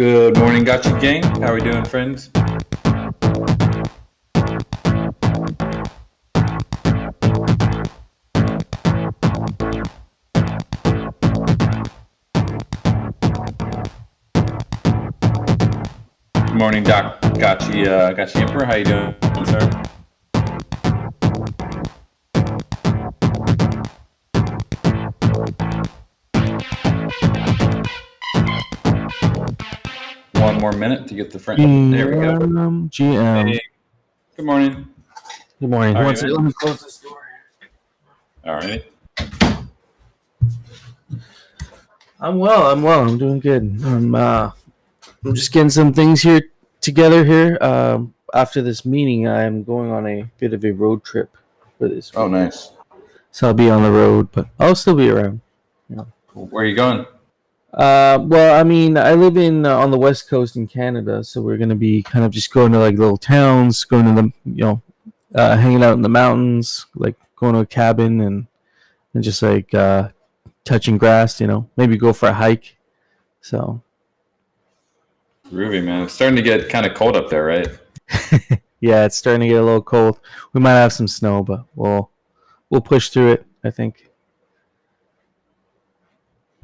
Good morning, Gotcha Gang. How are we doing, friends? Good morning, Doc Gotcha Emperor. How you doing, sir? One more minute to get the friend. There we go. GM. Hey, good morning. Good morning. All right, Let me close this door. All right. I'm well. I'm doing good. I'm just getting some things together here. After this meeting, I'm going on a bit of a road trip for this week. Oh, nice. So I'll be on the road, but I'll still be around. Cool. Where are you going? Well, I mean, I live on the West Coast in Canada, so we're gonna be kind of just going to like little towns, going to the, hanging out in the mountains, like going to a cabin and just like touching grass, maybe go for a hike. So Groovy, man. It's starting to get kind of cold up there, right? yeah, it's starting to get a little cold. We might have some snow, but we'll push through it, I think.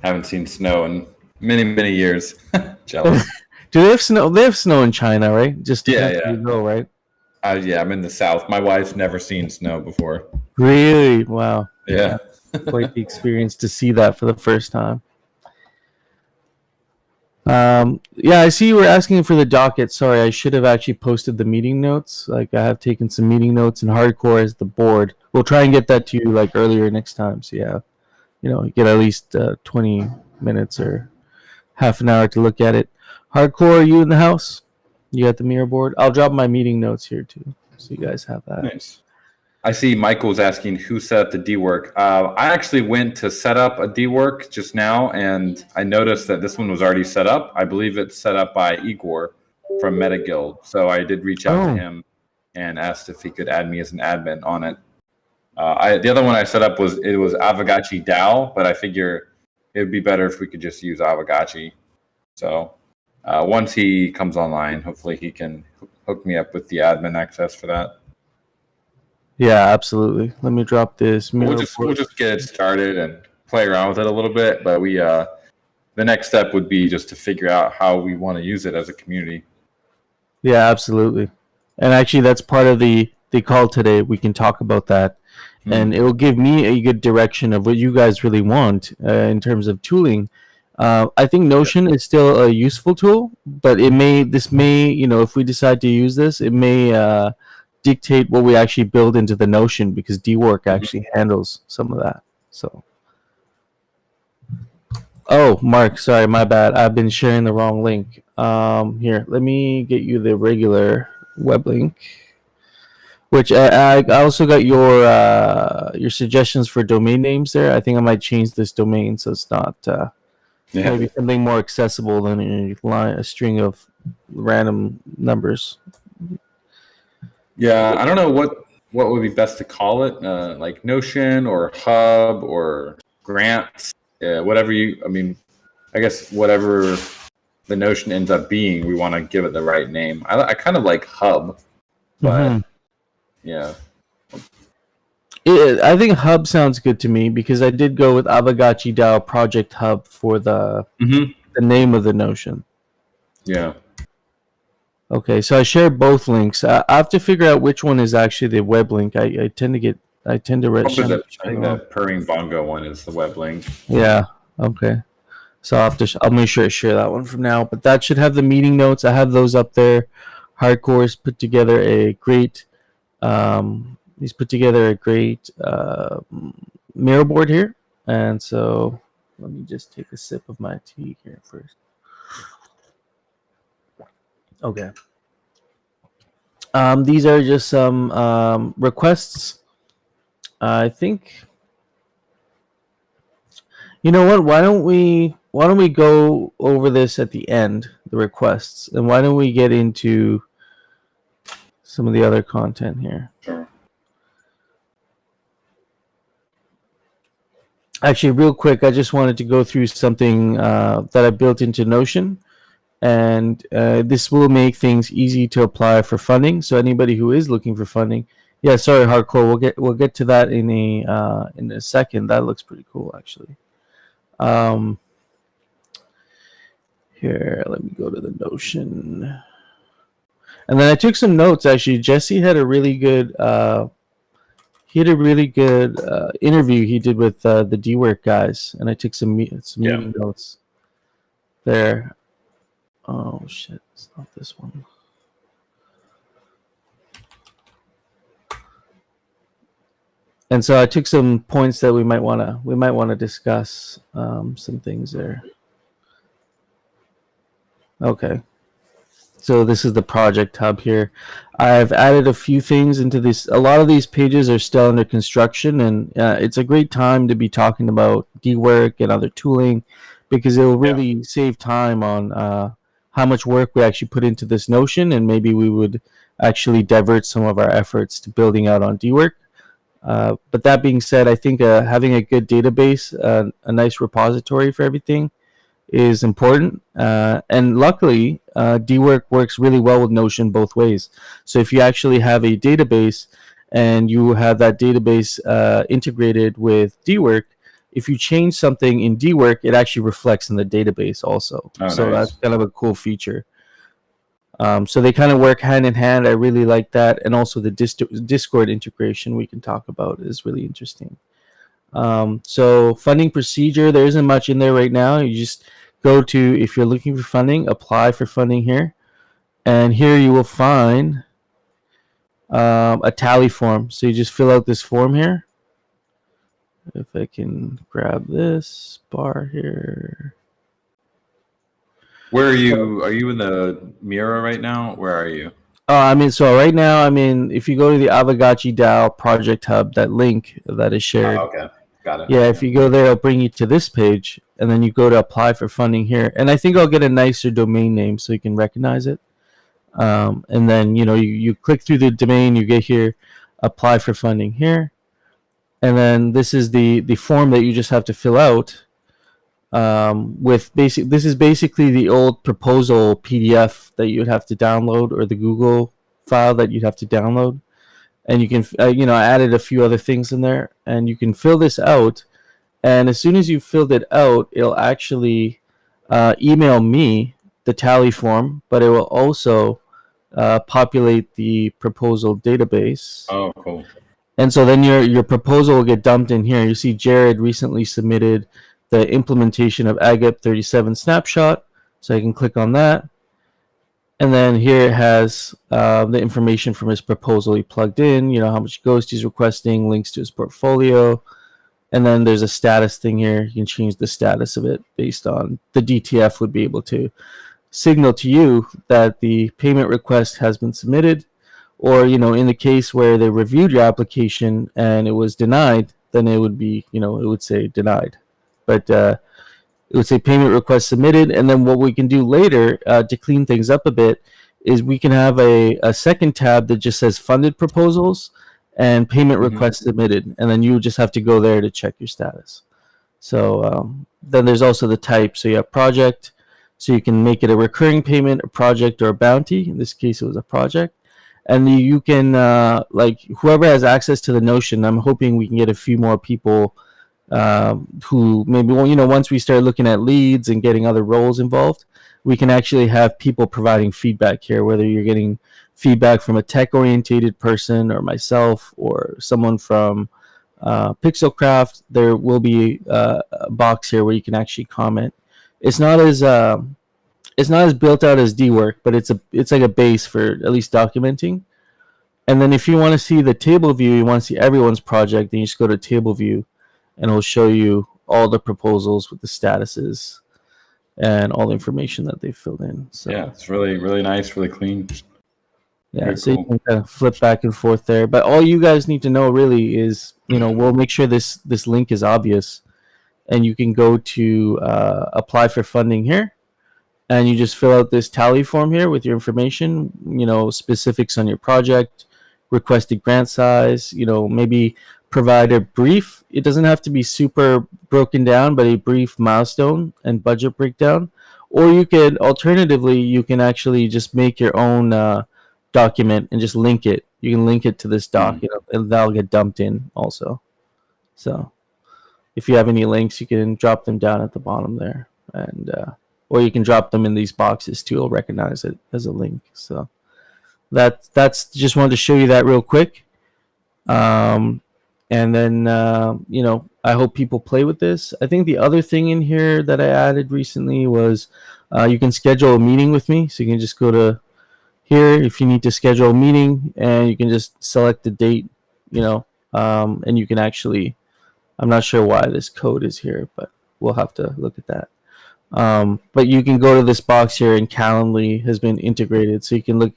Haven't seen snow in many years. Jealous. Do they have snow? They have snow in China, right? Just Yeah. You go, right? Yeah, I'm in the South. My wife's never seen snow before. Really? Wow. Yeah. Quite the experience to see that for the first time. Yeah, I see you were asking for the docket. Sorry, I should have actually posted the meeting notes. Like, I have taken some meeting notes and hardcore as the board. We'll try and get that to you like earlier next time. So yeah, you get at least 20 minutes or half an hour to look at it. Hardcore, are you in the house? You got the mirror board? I'll drop my meeting notes here too, so you guys have that. Nice. I see Michael's asking who set up the D-Work. I actually went to set up a D-Work just now, and I noticed that this one was already set up. I believe it's set up by Igor from MetaGuild. So I did reach out to him and asked if he could add me as an admin on it. The other one I set up was Aavegotchi DAO, but I figure it would be better if we could just use Aavegotchi. So once he comes online, hopefully he can hook me up with the admin access for that. Yeah, absolutely. Let me drop this. We'll just get it started and play around with it a little bit. But the next step would be just to figure out how we want to use it as a community. Yeah, absolutely. And actually, that's part of the call today. We can talk about that, and it will give me a good direction of what you guys really want in terms of tooling. I think Notion is still a useful tool, but this may, if we decide to use this, it may dictate what we actually build into the Notion, because D-Work actually handles some of that. So, Mark, sorry, my bad. I've been sharing the wrong link. Here, let me get you the regular web link. Which I also got your suggestions for domain names there. I think I might change this domain so it's not maybe something more accessible than a string of random numbers. Yeah, I don't know what would be best to call it, like Notion or Hub or Grants, whatever I guess whatever the Notion ends up being, we want to give it the right name. I kind of like Hub, but yeah. I think Hub sounds good to me, because I did go with Aavegotchi DAO Project Hub for the name of the Notion. Yeah. Okay, so I share both links. I have to figure out which one is actually the web link. I tend to read. I think the Purring Bongo one is the web link. Yeah. Okay. So I'll make sure I share that one from now. But that should have the meeting notes. I have those up there. Hardcore's put together a great. He's put together a great mirror board here, and so let me just take a sip of my tea here first. Okay. These are just some requests. I think. You know what? Why don't we go over this at the end, the requests, and why don't we get into some of the other content here? Sure. Actually, real quick, I just wanted to go through something that I built into Notion. and this will make things easy to apply for funding. So anybody who is looking for funding, yeah, sorry, hardcore. We'll get to that in a second. That looks pretty cool, actually. Here, let me go to the Notion. And then I took some notes. Actually, Jesse had a really good interview he did with the DWork guys, and I took some meeting notes there. Oh shit, it's not this one. And so I took some points that we might want to discuss, some things there. Okay. So this is the project hub here. I've added a few things into this. A lot of these pages are still under construction, and it's a great time to be talking about DWork and other tooling, because it will really save time on how much work we actually put into this Notion, and maybe we would actually divert some of our efforts to building out on DWork. But that being said, I think having a good database, a nice repository for everything, is important. And luckily, DWork works really well with Notion both ways. So if you actually have a database and you have that database integrated with DWork, if you change something in DWork, it actually reflects in the database also. So nice. That's kind of a cool feature. So they kind of work hand in hand. I really like that. And also the Discord integration we can talk about is really interesting. So funding procedure, there isn't much in there right now. You just go to, if you're looking for funding, apply for funding here. And here you will find a tally form. So you just fill out this form here. If I can grab this bar here. Where are you? Are you in the Mira right now? Where are you? So right now, if you go to the Aavegotchi DAO Project Hub, that link that is shared. Oh, okay. Got it. Yeah, if you go there, it'll bring you to this page, and then you go to apply for funding here. And I think I'll get a nicer domain name so you can recognize it. And then, you click through the domain, you get here, apply for funding here. And then this is the form that you just have to fill out. This is basically the old proposal PDF that you would have to download, or the Google file that you'd have to download. And you can, I added a few other things in there, and you can fill this out. And as soon as you filled it out, it'll actually email me the tally form, but it will also populate the proposal database. Oh, cool. And so then your proposal will get dumped in here. You see Jared recently submitted the implementation of AGEP 37 snapshot. So I can click on that. And then here it has the information from his proposal he plugged in, how much Ghost he's requesting, links to his portfolio. And then there's a status thing here. You can change the status of it based on the DTF would be able to signal to you that the payment request has been submitted. Or, in the case where they reviewed your application and it was denied, then it would be, it would say denied. But it would say payment request submitted. And then what we can do later to clean things up a bit is we can have a second tab that just says funded proposals and payment request submitted. And then you just have to go there to check your status. So then there's also the type. So you have project. So you can make it a recurring payment, a project, or a bounty. In this case, it was a project. And you can, whoever has access to the Notion, I'm hoping we can get a few more people who maybe, once we start looking at leads and getting other roles involved, we can actually have people providing feedback here, whether you're getting feedback from a tech-orientated person or myself or someone from Pixelcraft. There will be a box here where you can actually comment. It's not as built out as DWork, but it's like a base for at least documenting. And then if you want to see the table view, you want to see everyone's project, then you just go to table view, and it'll show you all the proposals with the statuses and all the information that they filled in. So yeah, it's really, really nice, really clean. Yeah, very so cool. You can kind of flip back and forth there. But all you guys need to know really is, we'll make sure this link is obvious, and you can go to apply for funding here. And you just fill out this tally form here with your information, specifics on your project, requested grant size, maybe provide a brief. It doesn't have to be super broken down, but a brief milestone and budget breakdown. Or you could, alternatively, you can actually just make your own document and just link it. You can link it to this doc, and that'll get dumped in also. So if you have any links, you can drop them down at the bottom there, and or you can drop them in these boxes too. It'll recognize it as a link. So that's just wanted to show you that real quick. And then, I hope people play with this. I think the other thing in here that I added recently was you can schedule a meeting with me. So you can just go to here if you need to schedule a meeting, and you can just select the date, and you can actually, I'm not sure why this code is here, but we'll have to look at that. But you can go to this box here, and Calendly has been integrated, so you can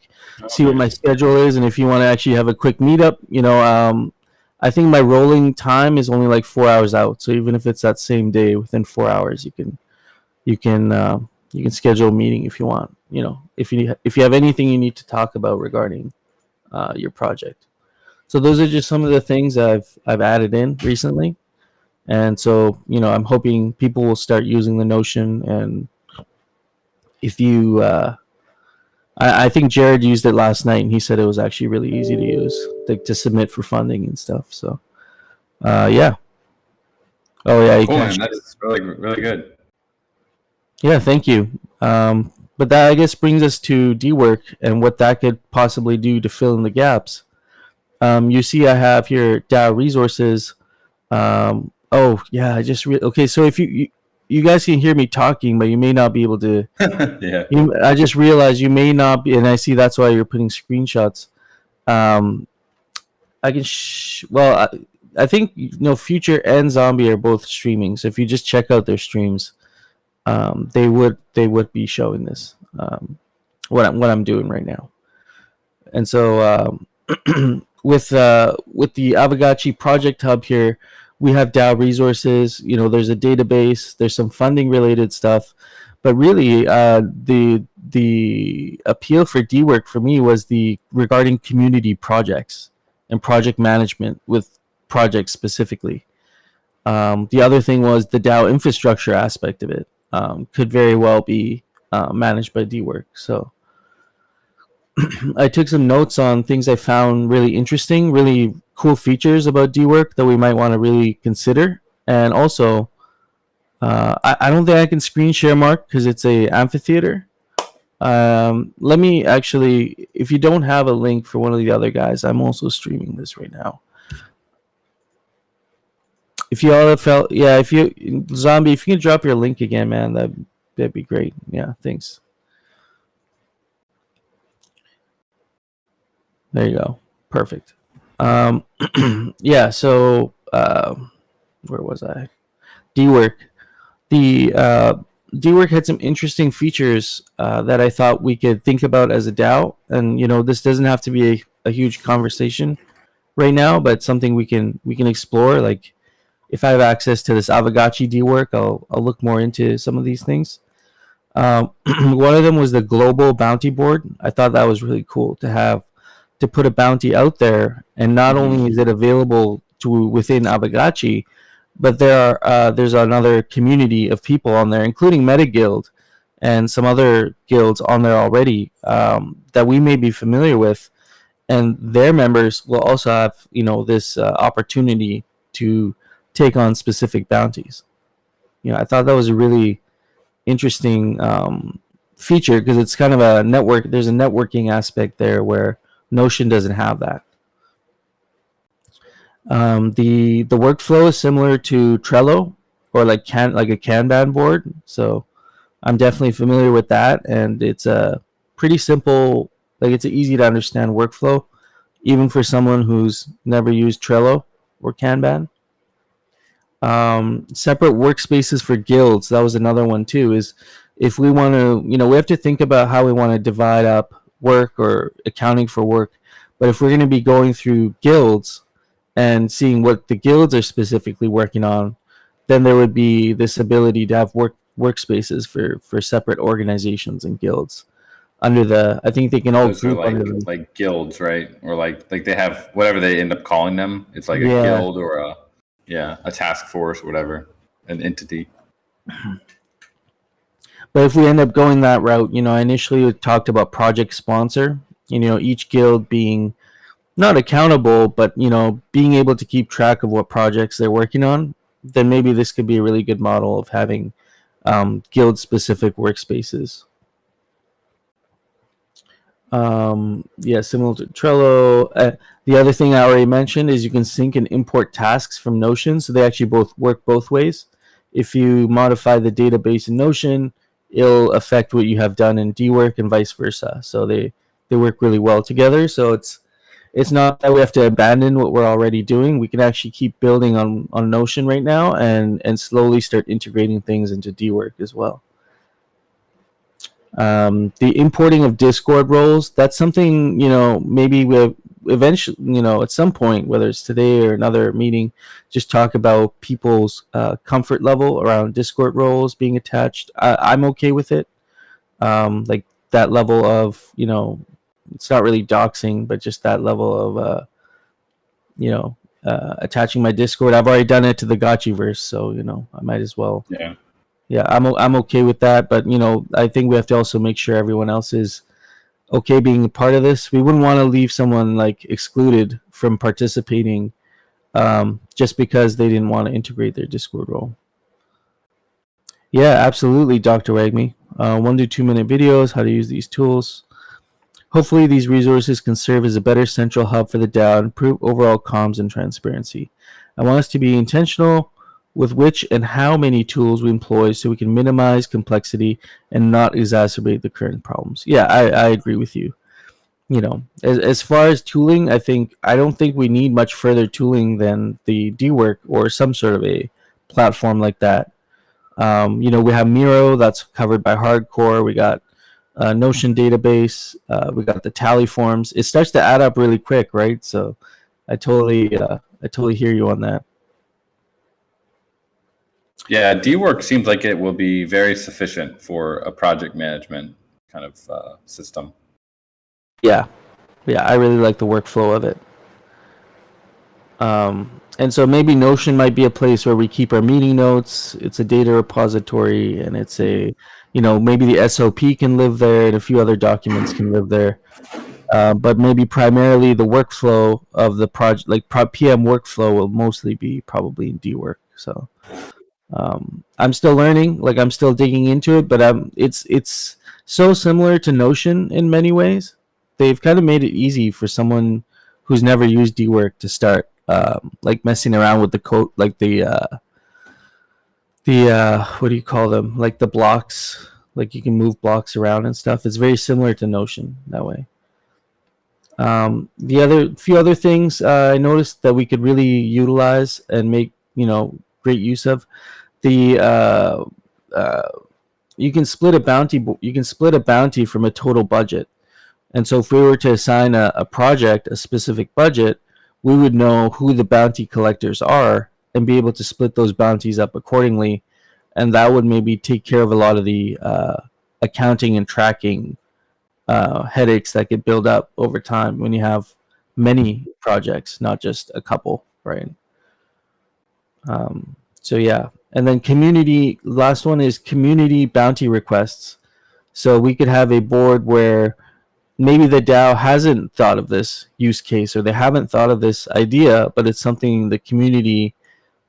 see what my schedule is, and if you want to actually have a quick meetup, I think my rolling time is only like 4 hours out. So even if it's that same day, within 4 hours, you can schedule a meeting if you want. If you have anything you need to talk about regarding your project. So those are just some of the things I've added in recently. And so, I'm hoping people will start using the Notion. And if you, I think Jared used it last night, and he said it was actually really easy to use, to submit for funding and stuff. So, yeah. Oh yeah, cool, man. That's really, really good. Yeah, thank you. But that, I guess, brings us to DWork and what that could possibly do to fill in the gaps. You see, I have here DAO resources. Oh yeah, okay. So if you guys can hear me talking, but you may not be able to. Yeah. I just realized you may not be, and I see that's why you're putting screenshots. I can. I think Future and Zombie are both streaming. So if you just check out their streams, they would be showing this. What I'm doing right now, and so with the Aavegotchi Project Hub here. We have DAO resources, there's a database, there's some funding related stuff, but really the appeal for DWork for me was regarding community projects and project management with projects specifically. The other thing was the DAO infrastructure aspect of it could very well be managed by DWork. So I took some notes on things I found really interesting, really cool features about DWork that we might want to really consider. And also, I don't think I can screen share, Mark, because it's a amphitheater. Let me actually, if you don't have a link for one of the other guys, I'm also streaming this right now. If you all have felt, Zombie, if you can drop your link again, man, that'd be great. Yeah, thanks. There you go. Perfect. Yeah, so where was I? DWork. The DWork had some interesting features that I thought we could think about as a DAO. And this doesn't have to be a huge conversation right now, but something we can explore. Like if I have access to this Aavegotchi DWork, I'll look more into some of these things. One of them was the global bounty board. I thought that was really cool to put a bounty out there, and not only is it available within Aavegotchi, but there's another community of people on there, including MetaGuild and some other guilds on there already that we may be familiar with, and their members will also have this opportunity to take on specific bounties. I thought that was a really interesting feature because it's kind of a network. There's a networking aspect there where Notion doesn't have that. The workflow is similar to Trello or like a Kanban board. So I'm definitely familiar with that, and it's a pretty simple, it's an easy to understand workflow, even for someone who's never used Trello or Kanban. Separate workspaces for guilds. That was another one too. Is if we want to, we have to think about how we want to divide up work or accounting for work. But if we're going to be going through guilds and seeing what the guilds are specifically working on, then there would be this ability to have workspaces for separate organizations and guilds. under the. I think they can all Those are group under the. like guilds, right? Or like they have whatever they end up calling them. It's like a Yeah. guild or a task force, whatever, an entity. But if we end up going that route, I initially talked about project sponsor. Each guild being not accountable, but being able to keep track of what projects they're working on. Then maybe this could be a really good model of having guild-specific workspaces. Similar to Trello. The other thing I already mentioned is you can sync and import tasks from Notion, so they actually both work both ways. If you modify the database in Notion, it'll affect what you have done in dwork and vice versa. So they work really well together. So it's not that we have to abandon what we're already doing. We can actually keep building on Notion right now and slowly start integrating things into dwork as well. The importing of Discord roles, that's something, maybe we'll eventually, at some point, whether it's today or another meeting, just talk about people's comfort level around Discord roles being attached. I'm okay with it. Like that level of, it's not really doxing, but just that level of, attaching my Discord. I've already done it to the Gotchiverse, so, I might as well. Yeah, I'm okay with that, but I think we have to also make sure everyone else is okay being a part of this. We wouldn't want to leave someone like excluded from participating just because they didn't want to integrate their Discord role. Yeah, absolutely, Dr. Wagme. 1 to 2 minute videos, how to use these tools. Hopefully, these resources can serve as a better central hub for the DAO and improve overall comms and transparency. I want us to be intentional with which and how many tools we employ so we can minimize complexity and not exacerbate the current problems. Yeah, I agree with you. As far as tooling, I don't think we need much further tooling than the dwork or some sort of a platform like that. We have Miro, that's covered by Hardcore. We got Notion database. We got the tally forms. It starts to add up really quick, right? So I totally hear you on that. Yeah, dwork seems like it will be very sufficient for a project management kind of system. Yeah, I really like the workflow of it. And so maybe Notion might be a place where we keep our meeting notes. It's a data repository, and it's maybe the SOP can live there, and a few other documents can live there. But maybe primarily the workflow of the project, like PM workflow, will mostly be probably in dwork. So. I'm still learning, like I'm still digging into it, but it's so similar to Notion in many ways. They've kind of made it easy for someone who's never used dwork to start like messing around with the code, like the what do you call them, like the blocks, like you can move blocks around and stuff. It's very similar to Notion that way. The few other things I noticed that we could really utilize and make great use of. You can split a bounty. You can split a bounty from a total budget, and so if we were to assign a project a specific budget, we would know who the bounty collectors are and be able to split those bounties up accordingly, and that would maybe take care of a lot of the accounting and tracking headaches that get build up over time when you have many projects, not just a couple, right? So yeah. And then last one is community bounty requests. So we could have a board where maybe the DAO hasn't thought of this use case or they haven't thought of this idea, but it's something the community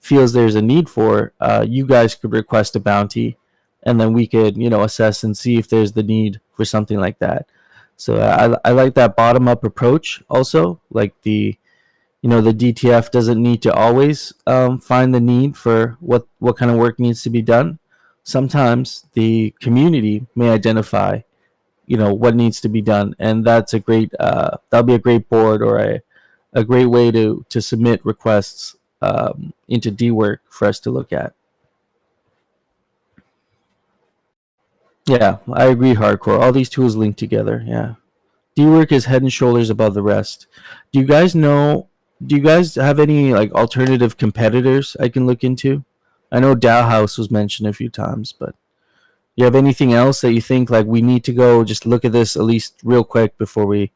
feels there's a need for. You guys could request a bounty, and then we could, assess and see if there's the need for something like that. So I like that bottom-up approach also, like the DTF doesn't need to always find the need for what kind of work needs to be done. Sometimes the community may identify, what needs to be done, and that's a great that'll be a great board or a great way to submit requests into dwork for us to look at. Yeah, I agree, Hardcore. All these tools link together. Yeah, dwork is head and shoulders above the rest. Do you guys have any like alternative competitors I can look into? I know DAO House was mentioned a few times, but You have anything else that you think like we need to go just look at this at least real quick before we,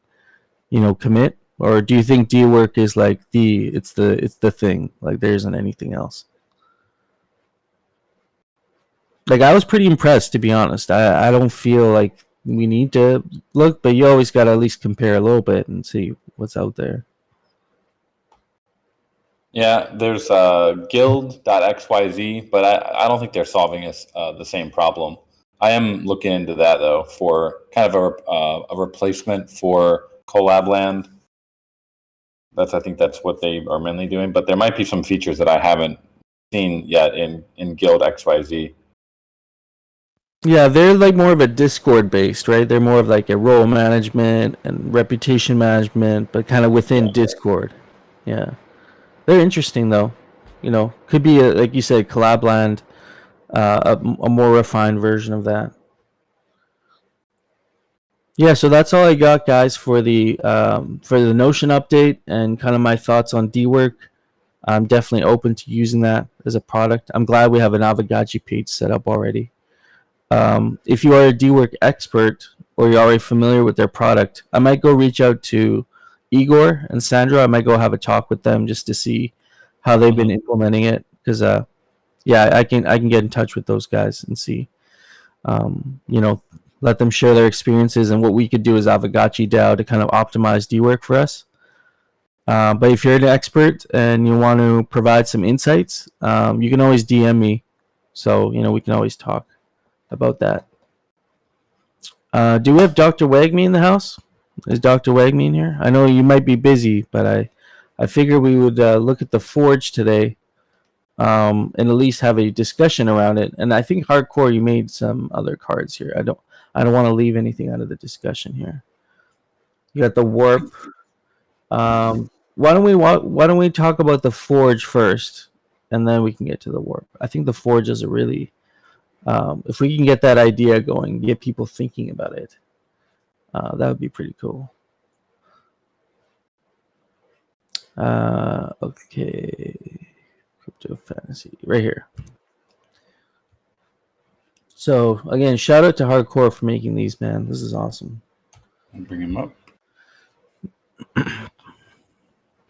commit? Or do you think D work is like it's the thing? Like there isn't anything else? Like I was pretty impressed, to be honest. I don't feel like we need to look, but you always got to at least compare a little bit and see what's out there. Yeah, there's guild.xyz, but I don't think they're solving the same problem. I am looking into that though for kind of a replacement for Collabland. I think that's what they are mainly doing, but there might be some features that I haven't seen yet in Guild XYZ. Yeah, they're like more of a Discord based, right? They're more of like a role management and reputation management, but kind of within Discord. Yeah, they're interesting though. Could be like you said, Collabland, a more refined version of that. Yeah, so that's all I got, guys, for the Notion update and kind of my thoughts on DWork. I'm definitely open to using that as a product. I'm glad we have an Aavegotchi page set up already. If you are a DWork expert or you're already familiar with their product, I might go reach out to Igor and Sandra. I might go have a talk with them just to see how they've been implementing it. Because I can get in touch with those guys and see, let them share their experiences and what we could do as Aavegotchi DAO to kind of optimize DWork for us. But if you're an expert and you want to provide some insights, you can always DM me. So, we can always talk about that. Do we have Dr. Wagme in the house? Is Dr. Wagme in here? I know you might be busy, but I figure we would look at the Forge today and at least have a discussion around it. And I think Hardcore, you made some other cards here. I don't want to leave anything out of the discussion here. You got the Warp. Why don't we talk about the Forge first, and then we can get to the Warp. I think the Forge is a really if we can get that idea going, get people thinking about it, that would be pretty cool. Okay, Crypto Fantasy, right here. So again, shout out to Hardcore for making these, man. This is awesome. I'll bring him up.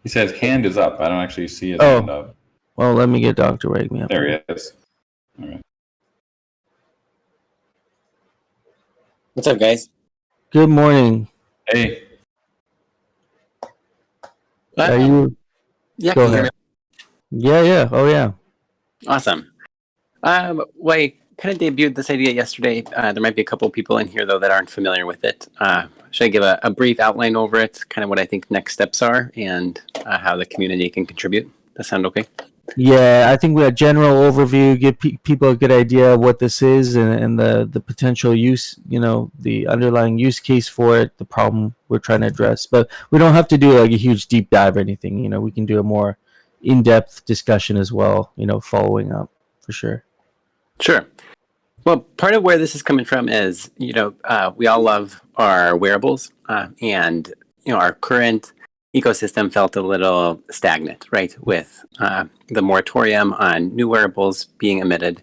He says hand is up. I don't actually see his hand up. Well, let me get Dr. Wagme up. There he is. All right. What's up, guys? Good morning. Hey. Are you? Yeah, Go can you hear ahead. me? Yeah. Oh, yeah. Awesome. Well, I kind of debuted this idea yesterday. There might be a couple people in here, though, that aren't familiar with it. Should I give a brief outline over it, kind of what I think next steps are, and how the community can contribute? Does that sound okay? Yeah, I think we have general overview, give people a good idea of what this is and the potential use, the underlying use case for it, the problem we're trying to address. But we don't have to do like a huge deep dive or anything. We can do a more in-depth discussion as well, following up for sure. Sure. Well, part of where this is coming from is, we all love our wearables, and, our current ecosystem felt a little stagnant, right, with the moratorium on new wearables being emitted.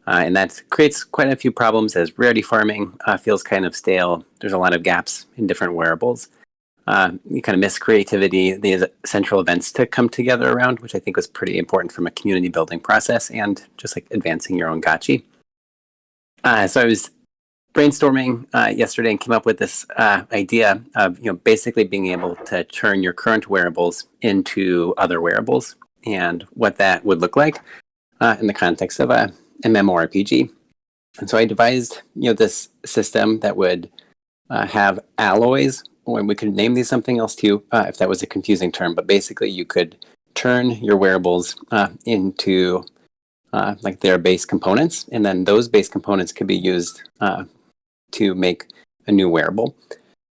And that creates quite a few problems as rarity farming feels kind of stale. There's a lot of gaps in different wearables. You kind of miss creativity, these central events to come together around, which I think was pretty important from a community building process and just like advancing your own gotchi. So I was brainstorming yesterday and came up with this idea of basically being able to turn your current wearables into other wearables and what that would look like in the context of a MMORPG. And so I devised this system that would have alloys, or we could name these something else too if that was a confusing term, but basically you could turn your wearables into like their base components, and then those base components could be used to make a new wearable.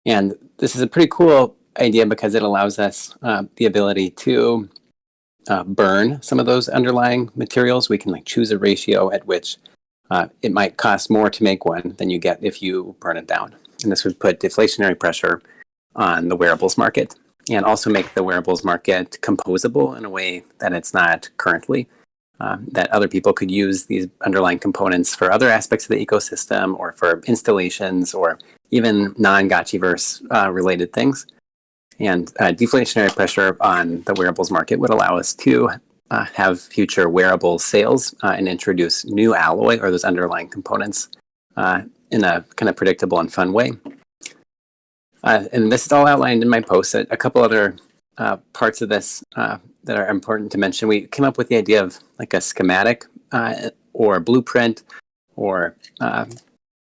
And this is a pretty cool idea because it allows us the ability to burn some of those underlying materials. We can like choose a ratio at which it might cost more to make one than you get if you burn it down. And this would put deflationary pressure on the wearables market and also make the wearables market composable in a way that it's not currently. that other people could use these underlying components for other aspects of the ecosystem or for installations or even non-Gotchiverse related things. And deflationary pressure on the wearables market would allow us to have future wearable sales and introduce new alloy or those underlying components in a kind of predictable and fun way. And this is all outlined in my post. A couple other parts of this that are important to mention. We came up with the idea of like a schematic or blueprint, or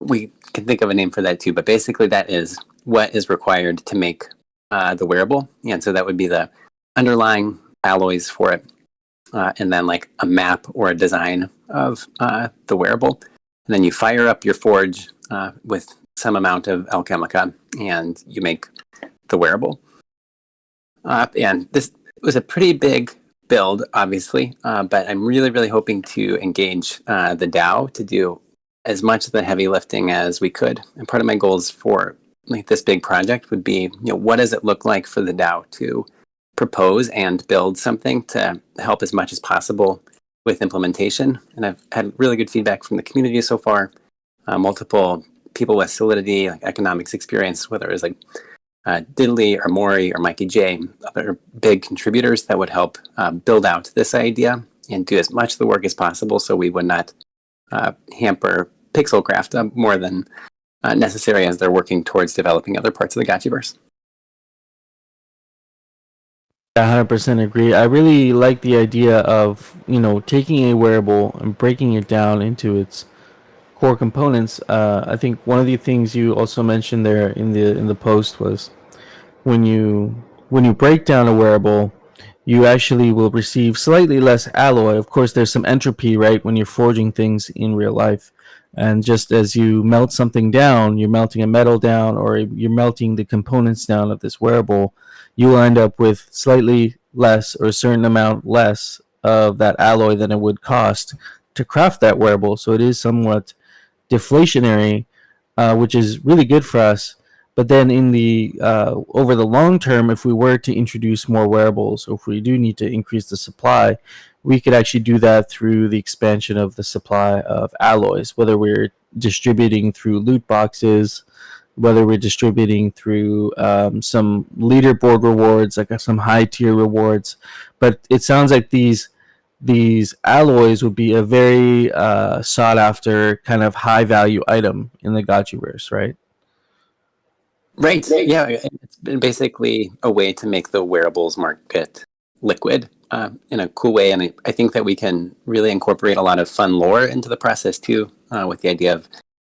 we can think of a name for that too, but basically that is what is required to make the wearable. And so that would be the underlying alloys for it, and then like a map or a design of the wearable. And then you fire up your forge with some amount of alchemica and you make the wearable. And this was a pretty big build, obviously, but I'm really, really hoping to engage the DAO to do as much of the heavy lifting as we could. And part of my goals for like this big project would be, what does it look like for the DAO to propose and build something to help as much as possible with implementation. And I've had really good feedback from the community so far. Multiple people with Solidity, like economics experience, whether it was like Diddley or Maury or Mikey J, other big contributors that would help build out this idea and do as much of the work as possible so we would not hamper Pixelcraft more than necessary as they're working towards developing other parts of the Gotchiverse. I 100% agree. I really like the idea of, taking a wearable and breaking it down into its core components. I think one of the things you also mentioned there in the post was when you break down a wearable, you actually will receive slightly less alloy. Of course, there's some entropy, right, when you're forging things in real life. And just as you melt something down, you're melting a metal down, or you're melting the components down of this wearable, you will end up with slightly less or a certain amount less of that alloy than it would cost to craft that wearable. So it is somewhat deflationary, which is really good for us. But then in the over the long term, if we were to introduce more wearables, or if we do need to increase the supply, we could actually do that through the expansion of the supply of alloys, whether we're distributing through loot boxes, whether we're distributing through some leaderboard rewards, like some high tier rewards. But it sounds like these alloys would be a very sought after kind of high value item in the Gotchiverse, right? Right. Yeah, it's been basically a way to make the wearables market liquid in a cool way. And I think that we can really incorporate a lot of fun lore into the process too, with the idea of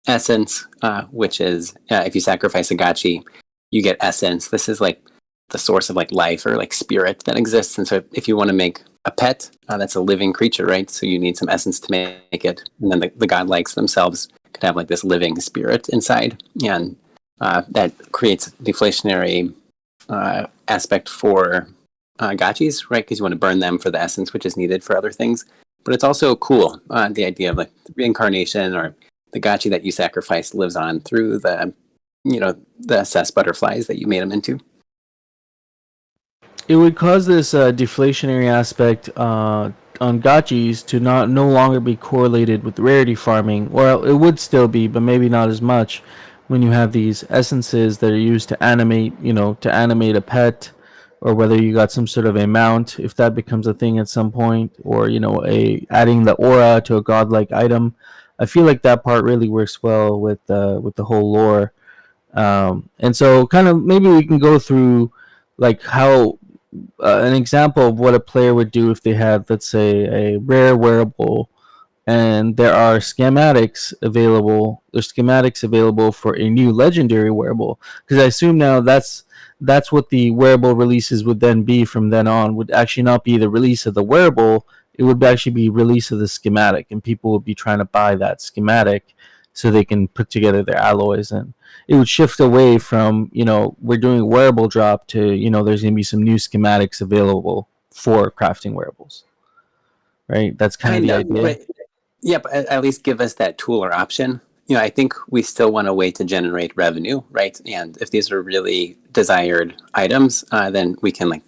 essence, which is if you sacrifice a Gotchi, you get essence. This is like the source of like life or like spirit that exists. And so if you want to make a pet, that's a living creature, right? So you need some essence to make it. And then the godlikes themselves could have like this living spirit inside. And that creates deflationary aspect for gotchis, right? Because you want to burn them for the essence, which is needed for other things. But it's also cool, the idea of like reincarnation, or the gotchi that you sacrifice lives on through the assess butterflies that you made them into. It would cause this deflationary aspect on gotchis to no longer be correlated with rarity farming. Well, it would still be, but maybe not as much. When you have these essences that are used to animate a pet, or whether you got some sort of a mount, if that becomes a thing at some point, or adding the aura to a godlike item. I feel like that part really works well with the whole lore, and so kind of maybe we can go through like how an example of what a player would do if they had, let's say, a rare wearable. And there are schematics available. There's schematics available for a new legendary wearable, because I assume now that's what the wearable releases would then be from then on. Would actually not be the release of the wearable. It would actually be release of the schematic, and people would be trying to buy that schematic so they can put together their alloys. And it would shift away from we're doing a wearable drop to there's going to be some new schematics available for crafting wearables. Right? That's kind of the idea. Right. Yeah, but at least give us that tool or option. I think we still want a way to generate revenue, right? And if these are really desired items, then we can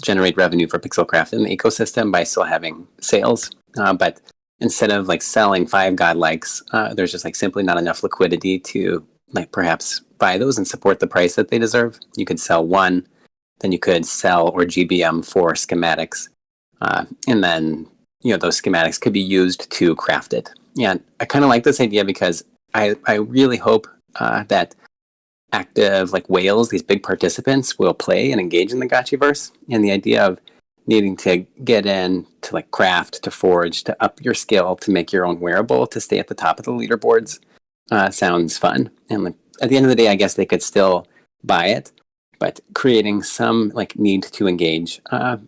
generate revenue for Pixelcraft in the ecosystem by still having sales. But instead of like selling 5 godlikes, there's just like simply not enough liquidity to like perhaps buy those and support the price that they deserve. You could sell 1, then you could sell or GBM 4 schematics, and then those schematics could be used to craft it. Yeah, I kind of like this idea because I really hope that active like whales, these big participants, will play and engage in the Gotchiverse. And the idea of needing to get in to like craft, to forge, to up your skill, to make your own wearable, to stay at the top of the leaderboards sounds fun. And like, at the end of the day, I guess they could still buy it, but creating some like need to engage, I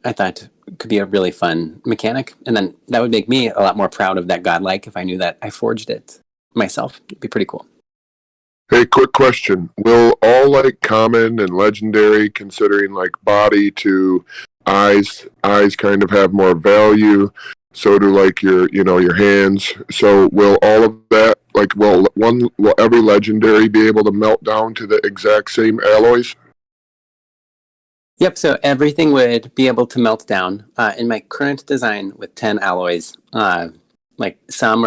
thought could be a really fun mechanic. And then that would make me a lot more proud of that godlike if I knew that I forged it myself. It'd be pretty cool. Hey, quick question. Will all like common and legendary, considering like body to eyes kind of have more value? So do like your hands. So will all of that, like will every legendary be able to melt down to the exact same alloys? Yep, so everything would be able to melt down. In my current design with 10 alloys, like some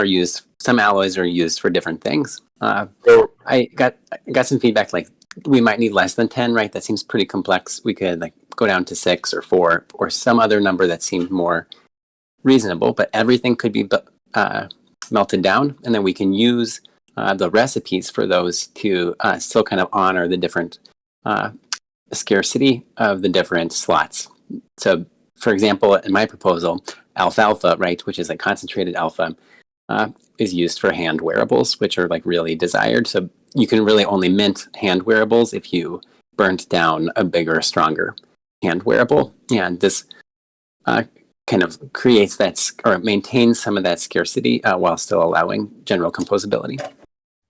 alloys are used for different things. I got some feedback like we might need less than 10, right? That seems pretty complex. We could like go down to 6 or 4 or some other number that seemed more reasonable, but everything could be melted down, and then we can use the recipes for those to still kind of honor the different scarcity of the different slots. So, for example, in my proposal, alfalfa, right, which is like concentrated alpha, is used for hand wearables, which are like really desired. So you can really only mint hand wearables if you burnt down a bigger, stronger hand wearable. And this kind of creates that or maintains some of that scarcity while still allowing general composability.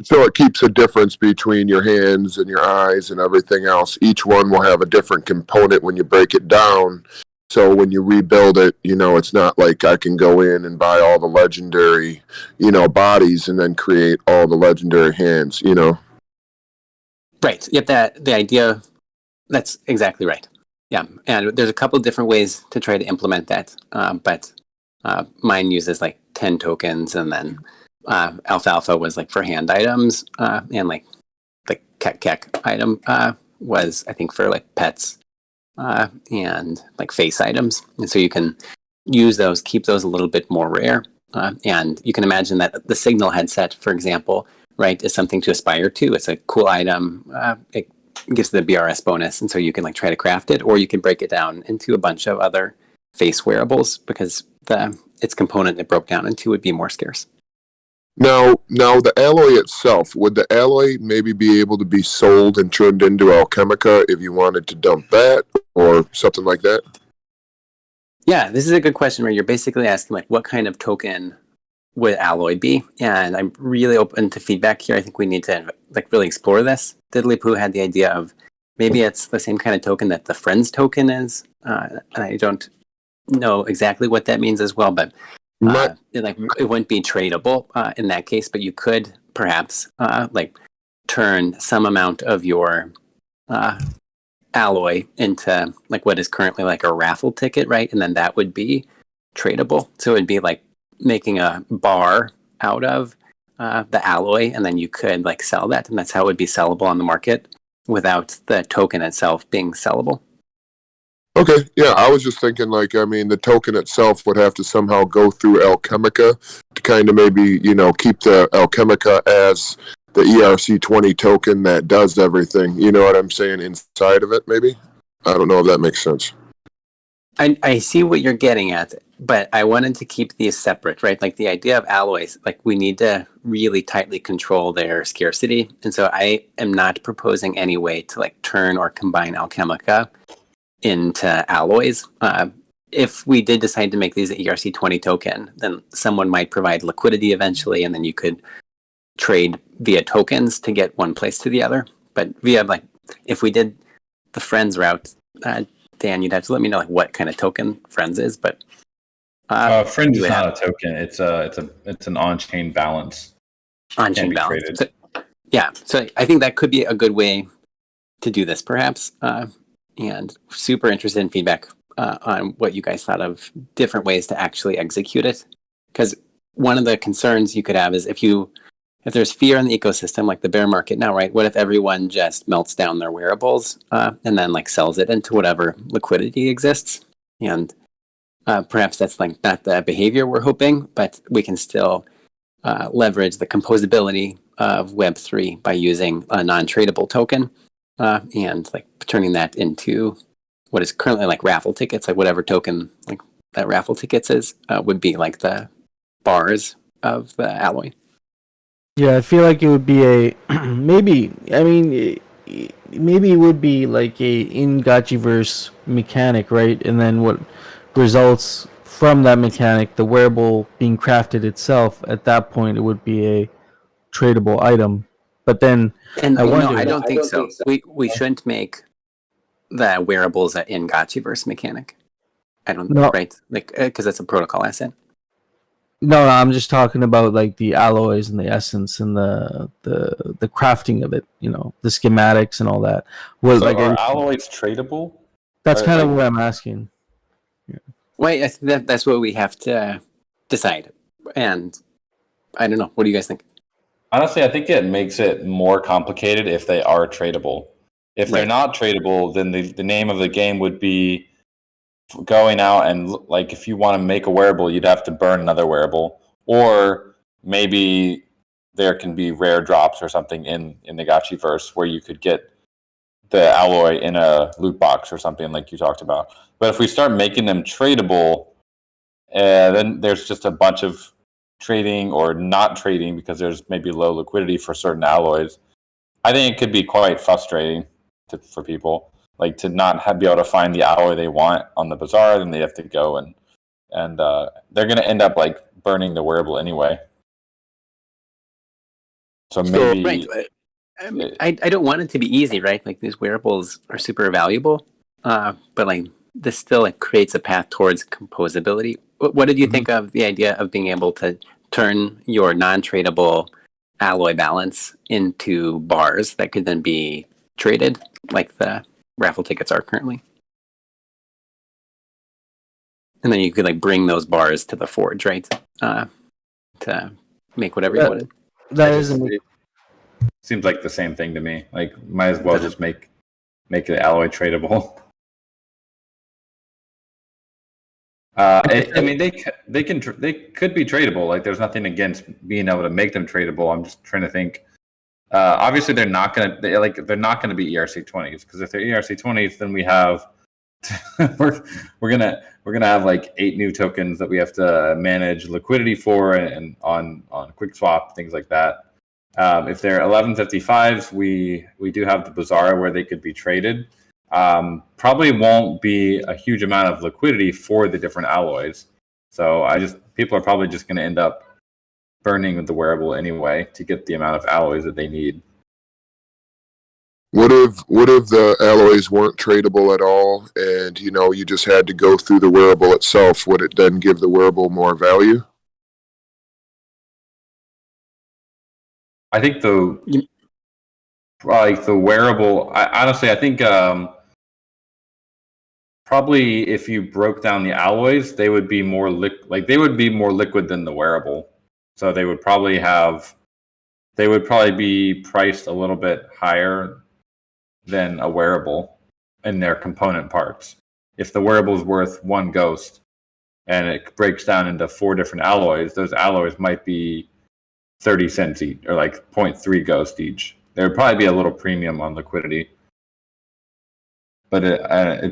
So it keeps a difference between your hands and your eyes and everything else. Each one will have a different component when you break it down. So when you rebuild it, it's not like I can go in and buy all the legendary, bodies and then create all the legendary hands, Right. Yep. The idea, that's exactly right. Yeah. And there's a couple different ways to try to implement that. But mine uses like 10 tokens, and then alfalfa was like for hand items, and like the kek item was, I think, for like pets. And like face items. And so you can use those, keep those a little bit more rare. And you can imagine that the Signal headset, for example, right, is something to aspire to. It's a cool item. It gives the BRS bonus. And so you can like try to craft it, or you can break it down into a bunch of other face wearables because its component it broke down into would be more scarce. Now the alloy itself, would the alloy maybe be able to be sold and turned into Alchemica if you wanted to dump that or something like that? Yeah, this is a good question where you're basically asking like what kind of token would alloy be? And I'm really open to feedback here. I think we need to like really explore this. Diddly Poo had the idea of maybe it's the same kind of token that the Friends token is. And I don't know exactly what that means as well, but it wouldn't be tradable in that case, but you could perhaps like turn some amount of your alloy into like what is currently like a raffle ticket, right? And then that would be tradable. So it'd be like making a bar out of the alloy, and then you could like sell that, and that's how it would be sellable on the market without the token itself being sellable. Okay, yeah, I was just thinking the token itself would have to somehow go through Alchemica to kind of maybe, keep the Alchemica as the ERC20 token that does everything, you know what I'm saying, inside of it maybe? I don't know if that makes sense. I see what you're getting at, but I wanted to keep these separate, right? Like the idea of alloys, like we need to really tightly control their scarcity. And so I am not proposing any way to like turn or combine Alchemica into alloys. If we did decide to make these an ERC20 token, then someone might provide liquidity eventually, and then you could trade via tokens to get one place to the other. But via like, if we did the Friends route, Dan, you'd have to let me know like what kind of token Friends is. But Friends is not a token. It's an on-chain balance. On-chain balance. So I think that could be a good way to do this, perhaps. and super interested in feedback on what you guys thought of different ways to actually execute it. Because one of the concerns you could have is if there's fear in the ecosystem, like the bear market now, right? What if everyone just melts down their wearables and then like sells it into whatever liquidity exists? And perhaps that's like not the behavior we're hoping, but we can still leverage the composability of Web3 by using a non-tradable token and like turning that into what is currently like raffle tickets, like whatever token like that raffle tickets is would be like the bars of the alloy. Yeah, I feel like it would be a maybe. I mean, maybe it would be like a in Gotchiverse mechanic, right? And then what results from that mechanic, the wearable being crafted itself. At that point, it would be a tradable item. But then, And I wonder. I don't think so. We shouldn't make the wearables an in Gotchiverse mechanic. I don't No. right like because that's a protocol asset. No, I'm just talking about like the alloys and the essence and the crafting of it. You know, the schematics and all that. So are alloys tradable? That's Or, kind of like- what I'm asking. Wait, I think that's what we have to decide. And I don't know. What do you guys think? Honestly, I think it makes it more complicated if they are tradable. If they're Right. not tradable, then the name of the game would be going out and like if you want to make a wearable, you'd have to burn another wearable, or maybe there can be rare drops or something in the Gotchiverse where you could get the alloy in a loot box or something like you talked about. But if we start making them tradable, then there's just a bunch of trading or not trading because there's maybe low liquidity for certain alloys. I think it could be quite frustrating for people, like to not be able to find the alloy they want on the bazaar. Then they have to go and they're going to end up like burning the wearable anyway. So maybe Right. I don't want it to be easy, right? Like these wearables are super valuable, but like this still like creates a path towards composability. What did you think of the idea of being able to turn your non-tradable alloy balance into bars that could then be traded, like the raffle tickets are currently? And then you could like bring those bars to the forge, right? To make whatever you wanted. That it is just- it seems like the same thing to me. Like might as well just make the alloy tradable. I mean, they could be tradable. Like, there's nothing against being able to make them tradable. I'm just trying to think. Obviously, they're not gonna be ERC20s, because if they're ERC20s, then we have we're gonna have like 8 new tokens that we have to manage liquidity for and on QuickSwap, things like that. If they're 1155s, we do have the bazaar where they could be traded. Probably won't be a huge amount of liquidity for the different alloys. So people are probably just going to end up burning the wearable anyway to get the amount of alloys that they need. What if the alloys weren't tradable at all, and you just had to go through the wearable itself? Would it then give the wearable more value? I think the wearable. Honestly, I think probably if you broke down the alloys, they would be more liquid than the wearable. So they would probably be priced a little bit higher than a wearable in their component parts. If the wearable is worth 1 ghost and it breaks down into 4 different alloys, those alloys might be 30 cents each, or like 0.3 ghost each. There would probably be a little premium on liquidity. But I don't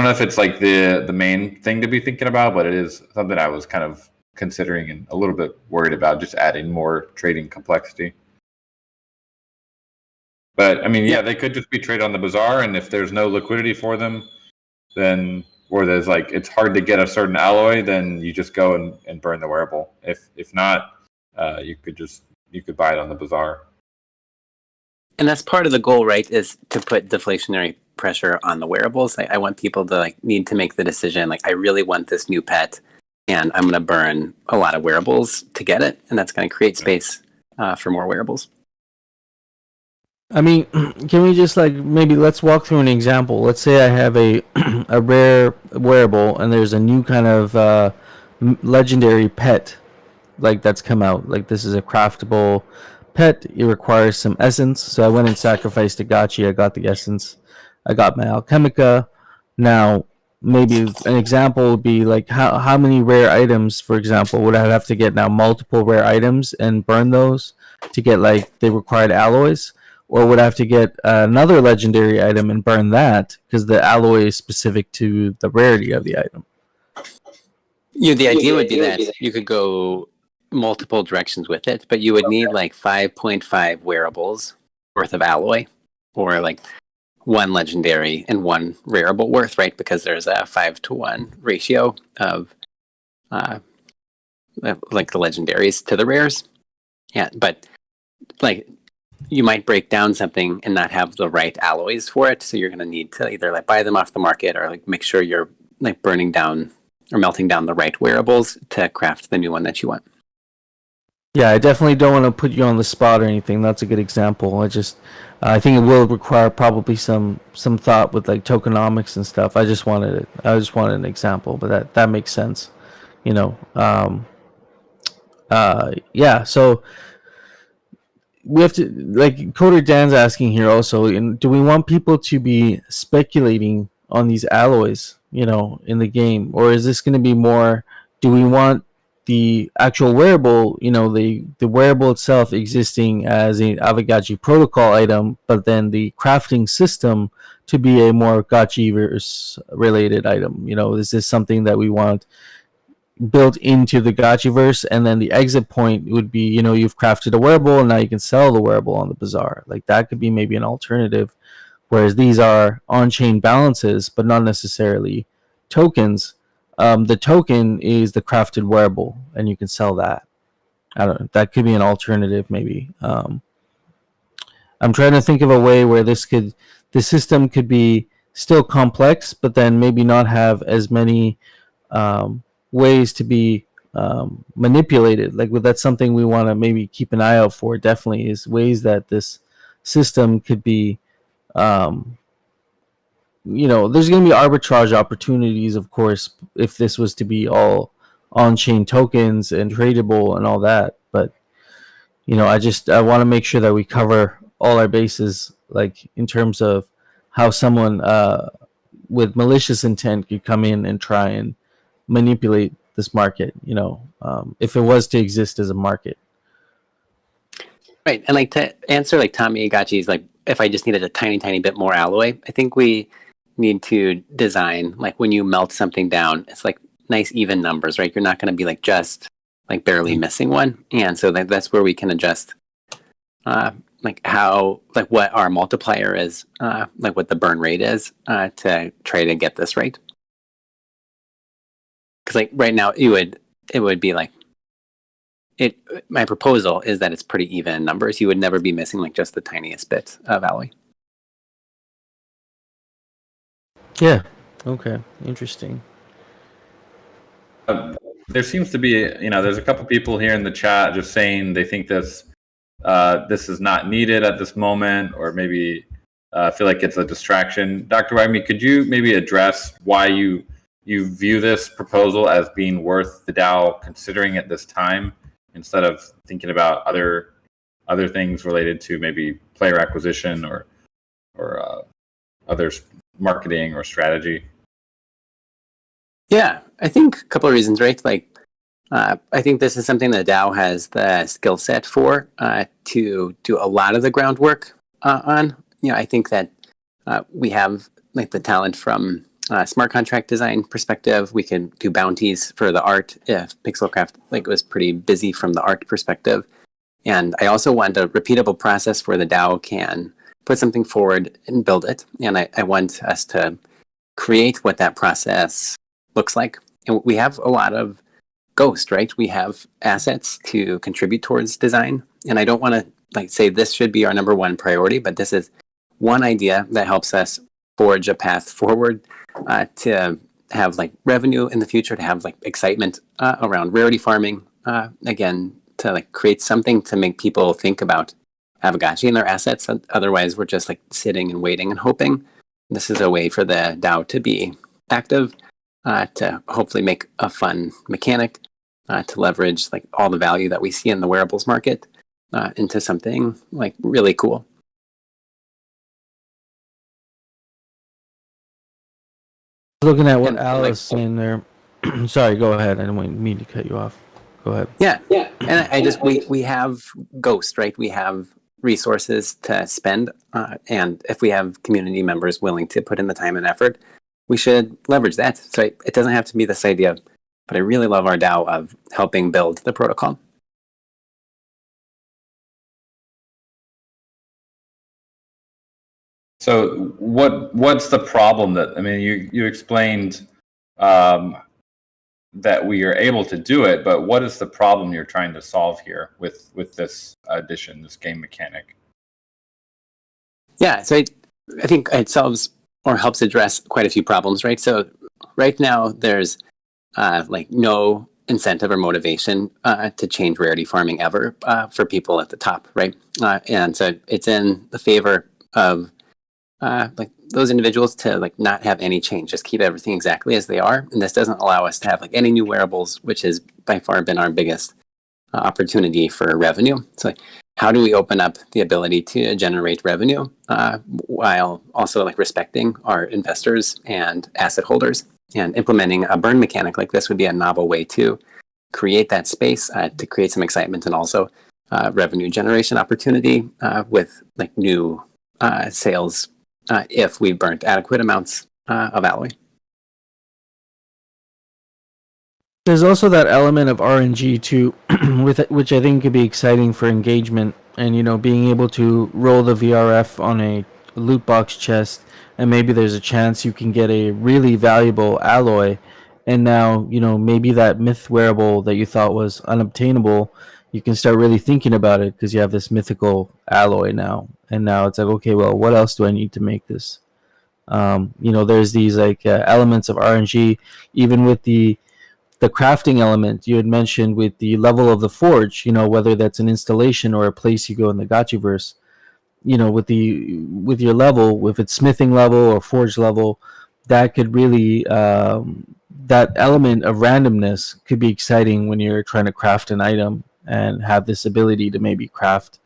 know if it's like the main thing to be thinking about, but it is something I was kind of considering and a little bit worried about, just adding more trading complexity. But I mean, yeah, they could just be traded on the bazaar, and if there's no liquidity for them, then or there's like it's hard to get a certain alloy, then you just go and burn the wearable. If not, you could buy it on the bazaar. And that's part of the goal, right? Is to put deflationary pressure on the wearables. I want people to need to make the decision. Like, I really want this new pet, and I'm going to burn a lot of wearables to get it, and that's going to create space for more wearables. I mean, can we just like maybe let's walk through an example. Let's say I have a a rare wearable and there's a new kind of legendary pet like that's come out. Like this is a craftable pet. It requires some essence. So I went and sacrificed a Gotchi. I got the essence. I got my Alchemica. Now maybe an example would be like how many rare items, for example, would I have to get now multiple rare items and burn those to get like the required alloys? Or would I have to get another legendary item and burn that because the alloy is specific to the rarity of the item? The idea would be that you could go multiple directions with it, but you would need like 5.5 wearables worth of alloy, or like one legendary and one rareable worth, right? Because there's a 5-to-1 ratio of like the legendaries to the rares. Yeah, but like you might break down something and not have the right alloys for it, so you're going to need to either like buy them off the market or like make sure you're like burning down or melting down the right wearables to craft the new one that you want. Yeah, I definitely don't want to put you on the spot or anything. That's a good example. I think it will require probably some thought with like tokenomics and stuff. I just wanted an example, but that makes sense. You know, yeah. So we have to like Coder Dan's asking here also. Do we want people to be speculating on these alloys, you know, in the game, or is this going to be more? Do we want the actual wearable, you know, the wearable itself existing as an Aavegotchi protocol item, but then the crafting system to be a more Gotchiverse related item? You know, is this something that we want built into the Gotchiverse, and then the exit point would be, you know, you've crafted a wearable and now you can sell the wearable on the bazaar. Like that could be maybe an alternative, whereas these are on-chain balances, but not necessarily tokens. The token is the crafted wearable, and you can sell that. I don't know. That could be an alternative, maybe. I'm trying to think of a way where the system could be still complex, but then maybe not have as many ways to be manipulated. Like, that's something we want to maybe keep an eye out for. Definitely is ways that this system could be. You know, there's going to be arbitrage opportunities, of course, if this was to be all on-chain tokens and tradable and all that. But, you know, I want to make sure that we cover all our bases, like in terms of how someone with malicious intent could come in and try and manipulate this market, you know, if it was to exist as a market. Right. And like to answer like Tommy Agotchi's, like if I just needed a tiny bit more alloy, I think we need to design like when you melt something down, it's like nice even numbers, right? You're not going to be like just like barely missing one, and so that's where we can adjust like how like what our multiplier is, like what the burn rate is to try to get this right. Because like right now it would be like my proposal is that it's pretty even numbers. You would never be missing like just the tiniest bit of alloy. Yeah. Okay. Interesting. There seems to be, you know, there's a couple people here in the chat just saying they think this is not needed at this moment, or maybe feel like it's a distraction. Dr. Wagme, could you maybe address why you view this proposal as being worth the DAO considering at this time, instead of thinking about other things related to maybe player acquisition or other marketing or strategy? Yeah, I think a couple of reasons, right? Like, I think this is something that DAO has the skill set for to do a lot of the groundwork on. You know, I think that we have like the talent from smart contract design perspective. We can do bounties for the art if Pixelcraft like was pretty busy from the art perspective. And I also want a repeatable process where the DAO can put something forward and build it. And I want us to create what that process looks like. And we have a lot of ghost, right? We have assets to contribute towards design. And I don't want to like say this should be our number one priority, but this is one idea that helps us forge a path forward to have like revenue in the future, to have like excitement around rarity farming. Again, to like create something to make people think about Aavegotchi and their assets. Otherwise, we're just like sitting and waiting and hoping. This is a way for the DAO to be active, to hopefully make a fun mechanic, to leverage like all the value that we see in the wearables market into something like really cool. Looking at what And, Al like- is saying there. Sorry, go ahead. I didn't mean to cut you off. Go ahead. Yeah. And I just we have Ghost, right? We have resources to spend, and if we have community members willing to put in the time and effort, we should leverage that. So it doesn't have to be this idea, but I really love our DAO of helping build the protocol. So what's the problem that, I mean, you explained that we are able to do it, but what is the problem you're trying to solve here with this addition, this game mechanic? Yeah, so I think it solves or helps address quite a few problems, right? So right now there's like no incentive or motivation to change rarity farming ever for people at the top, right? And so it's in the favor of like those individuals to like not have any change, just keep everything exactly as they are. And this doesn't allow us to have like any new wearables, which has by far been our biggest opportunity for revenue. So how do we open up the ability to generate revenue while also like respecting our investors and asset holders? And implementing a burn mechanic like this would be a novel way to create that space, to create some excitement and also revenue generation opportunity with like new sales if we burnt adequate amounts of alloy. There's also that element of RNG too, which I think could be exciting for engagement, and being able to roll the VRF on a loot box chest, and maybe there's a chance you can get a really valuable alloy, and now maybe that myth wearable that you thought was unobtainable, you can start really thinking about it because you have this mythical alloy now, and now it's like, okay, well, what else do I need to make this? There's these like elements of RNG, even with the crafting element you had mentioned with the level of the forge, whether that's an installation or a place you go in the Gotchiverse, with your level, if it's smithing level or forge level, that could really that element of randomness could be exciting when you're trying to craft an item and have this ability to maybe craft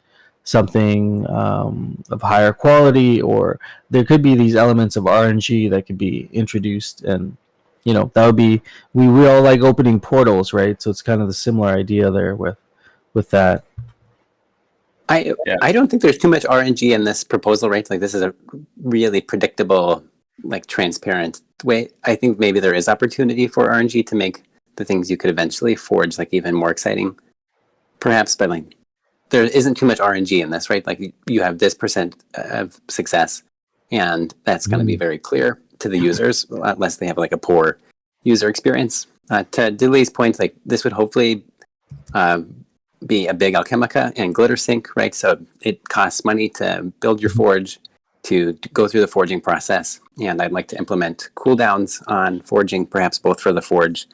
something of higher quality, or there could be these elements of RNG that could be introduced, and that would be, we all like opening portals, right? So it's kind of the similar idea there with that. I don't think there's too much RNG in this proposal, right? Like this is a really predictable, like transparent way. I think maybe there is opportunity for RNG to make the things you could eventually forge like even more exciting, perhaps. But like there isn't too much RNG in this, right? Like you have this % of success, and that's going to be very clear to the users, unless they have like a poor user experience. To Diddley's point, like this would hopefully be a big Alchemica and glitter sink, right? So it costs money to build your forge, to go through the forging process, and I'd like to implement cooldowns on forging, perhaps both for the forge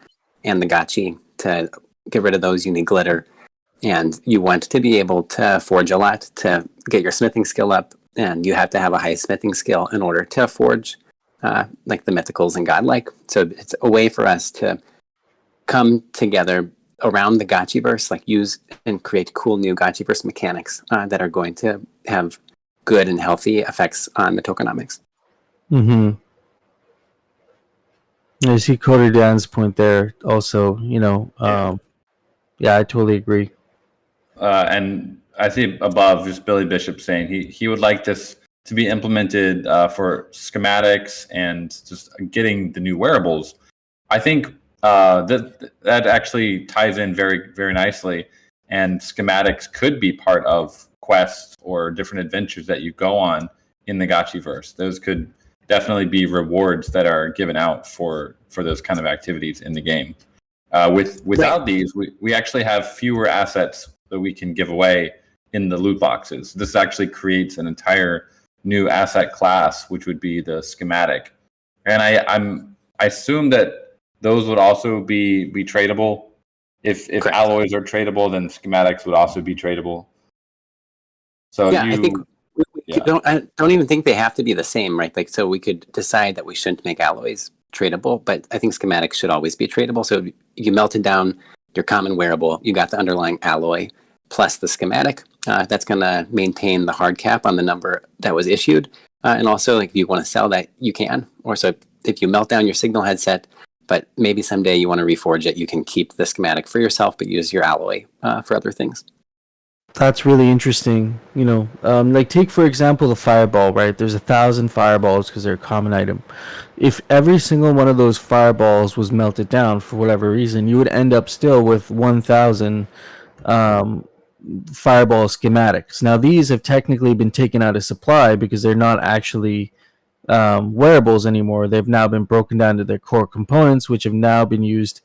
and the gotchi, to get rid of those. You need glitter, and you want to be able to forge a lot to get your smithing skill up, and you have to have a high smithing skill in order to forge like the mythicals and godlike. So it's a way for us to come together around the Gotchiverse, like use and create cool new Gotchiverse mechanics that are going to have good and healthy effects on the tokenomics. Mm-hmm. I see Cody Dan's point there also, yeah, I totally agree. And I see above just Billy Bishop saying he would like this to be implemented for schematics and just getting the new wearables. I think that actually ties in very, very nicely, and schematics could be part of quests or different adventures that you go on in the Gotchiverse. Those could definitely be rewards that are given out for those kind of activities in the game. Without these, we actually have fewer assets that we can give away in the loot boxes. This actually creates an entire new asset class, which would be the schematic. And I assume that those would also be tradable. If alloys are tradable, then schematics would also be tradable. So Yeah, I think Yeah. I don't even think they have to be the same, right? Like, so we could decide that we shouldn't make alloys tradable, but I think schematics should always be tradable. So if you melted down your common wearable, you got the underlying alloy plus the schematic. That's going to maintain the hard cap on the number that was issued. And also, like, if you want to sell that, you can. Or so if you melt down your signal headset, but maybe someday you want to reforge it, you can keep the schematic for yourself, but use your alloy for other things. That's really interesting. Like take for example the fireball, right? There's 1,000 fireballs because they're a common item. If every single one of those fireballs was melted down for whatever reason, you would end up still with 1,000 fireball schematics. Now these have technically been taken out of supply because they're not actually wearables anymore. They've now been broken down to their core components, which have now been used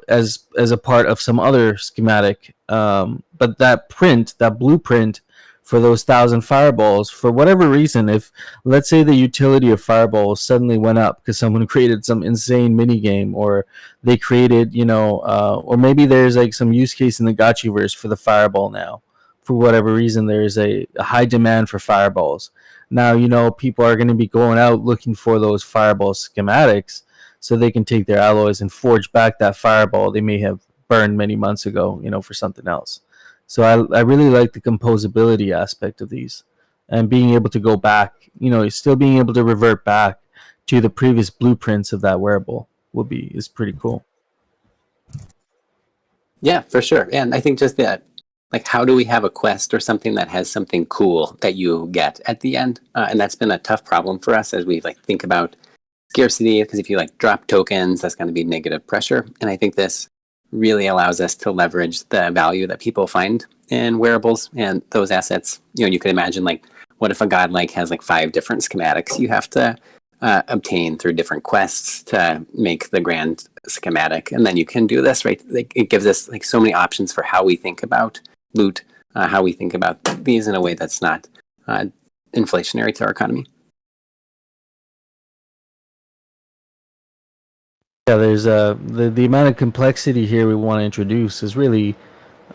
as a part of some other schematic. But that blueprint for those 1,000 fireballs, for whatever reason, if let's say the utility of fireballs suddenly went up because someone created some insane mini game, or they created, or maybe there's like some use case in the Gotchiverse for the fireball now. For whatever reason, there's a high demand for fireballs. Now, people are going to be going out looking for those fireball schematics so they can take their alloys and forge back that fireball they may have burned many months ago, for something else. So I really like the composability aspect of these, and being able to go back, still being able to revert back to the previous blueprints of that wearable is pretty cool. Yeah, for sure. And I think just that, like, how do we have a quest or something that has something cool that you get at the end? And that's been a tough problem for us as we think about scarcity, because if you drop tokens, that's going to be negative pressure. And I think this really allows us to leverage the value that people find in wearables and those assets. You could imagine, what if a godlike has 5 different schematics you have to obtain through different quests to make the grand schematic, and then you can do this, right? It gives us so many options for how we think about loot, how we think about these in a way that's not inflationary to our economy. Yeah, there's the amount of complexity here we want to introduce is really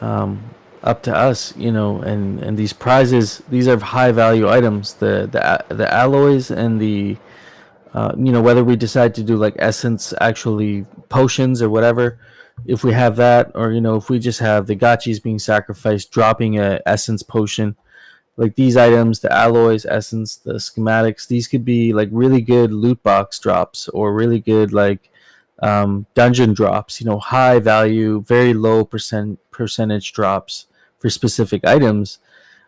up to us, and these prizes, these are high value items, the alloys and the whether we decide to do essence actually potions or whatever, if we have that, or if we just have the gotchis being sacrificed, dropping a essence potion, these items, the alloys, essence, the schematics, these could be really good loot box drops, or really good dungeon drops, high value, very low percentage drops for specific items,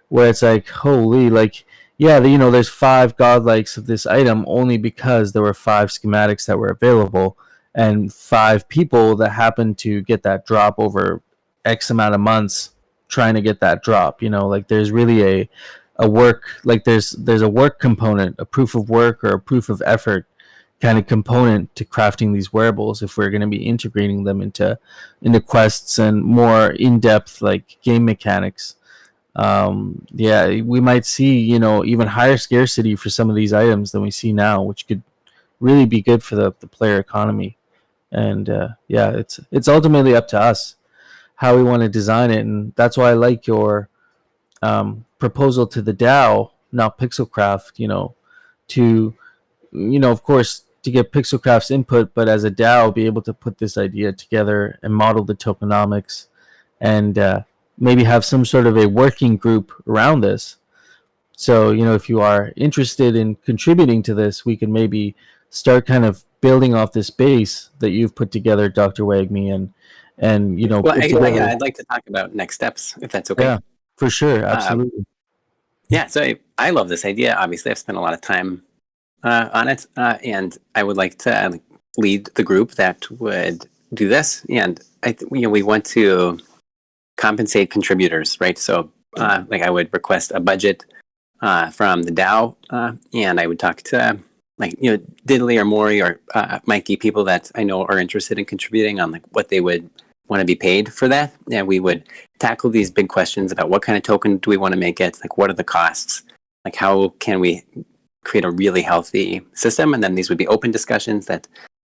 where it's holy, there's 5 godlikes of this item only because there were 5 schematics that were available and 5 people that happened to get that drop over X amount of months trying to get that drop. There's really a work, there's a work component, a proof of work or a proof of effort kind of component to crafting these wearables if we're going to be integrating them into quests and more in-depth game mechanics. We might see even higher scarcity for some of these items than we see now, which could really be good for the player economy. And it's ultimately up to us how we want to design it, and that's why I like your proposal to the DAO, not Pixelcraft, to of course to get Pixelcraft's input, but as a DAO be able to put this idea together and model the tokenomics, and maybe have some sort of a working group around this. So if you are interested in contributing to this, we can maybe start kind of building off this base that you've put together, Dr. Wagme, and Well, I'd like to talk about next steps, if that's okay. Yeah, for sure, absolutely. So I love this idea. Obviously, I've spent a lot of time on it, and I would like to lead the group that would do this. And we want to compensate contributors, right? So, I would request a budget from the DAO, and I would talk to Diddley or Maury or Mikey, people that I know are interested in contributing on what they would want to be paid for that. And we would tackle these big questions about what kind of token do we want to make it? What are the costs? How can we create a really healthy system? And then these would be open discussions that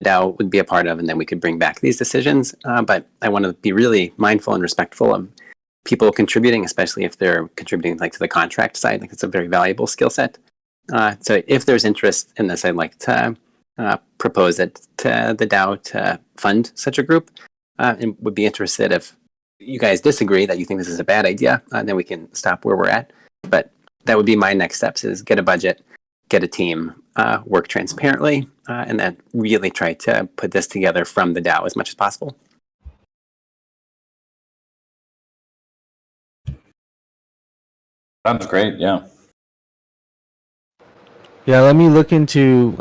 DAO would be a part of, and then we could bring back these decisions. But I want to be really mindful and respectful of people contributing, especially if they're contributing like to the contract side. Like it's a very valuable skill set. So if there's interest in this, I'd like to propose it to the DAO to fund such a group, and would be interested if you guys disagree that you think this is a bad idea, then we can stop where we're at. But that would be my next steps: is get a budget, get a team, work transparently, and then really try to put this together from the DAO as much as possible. Sounds great. Yeah. Yeah, let me look into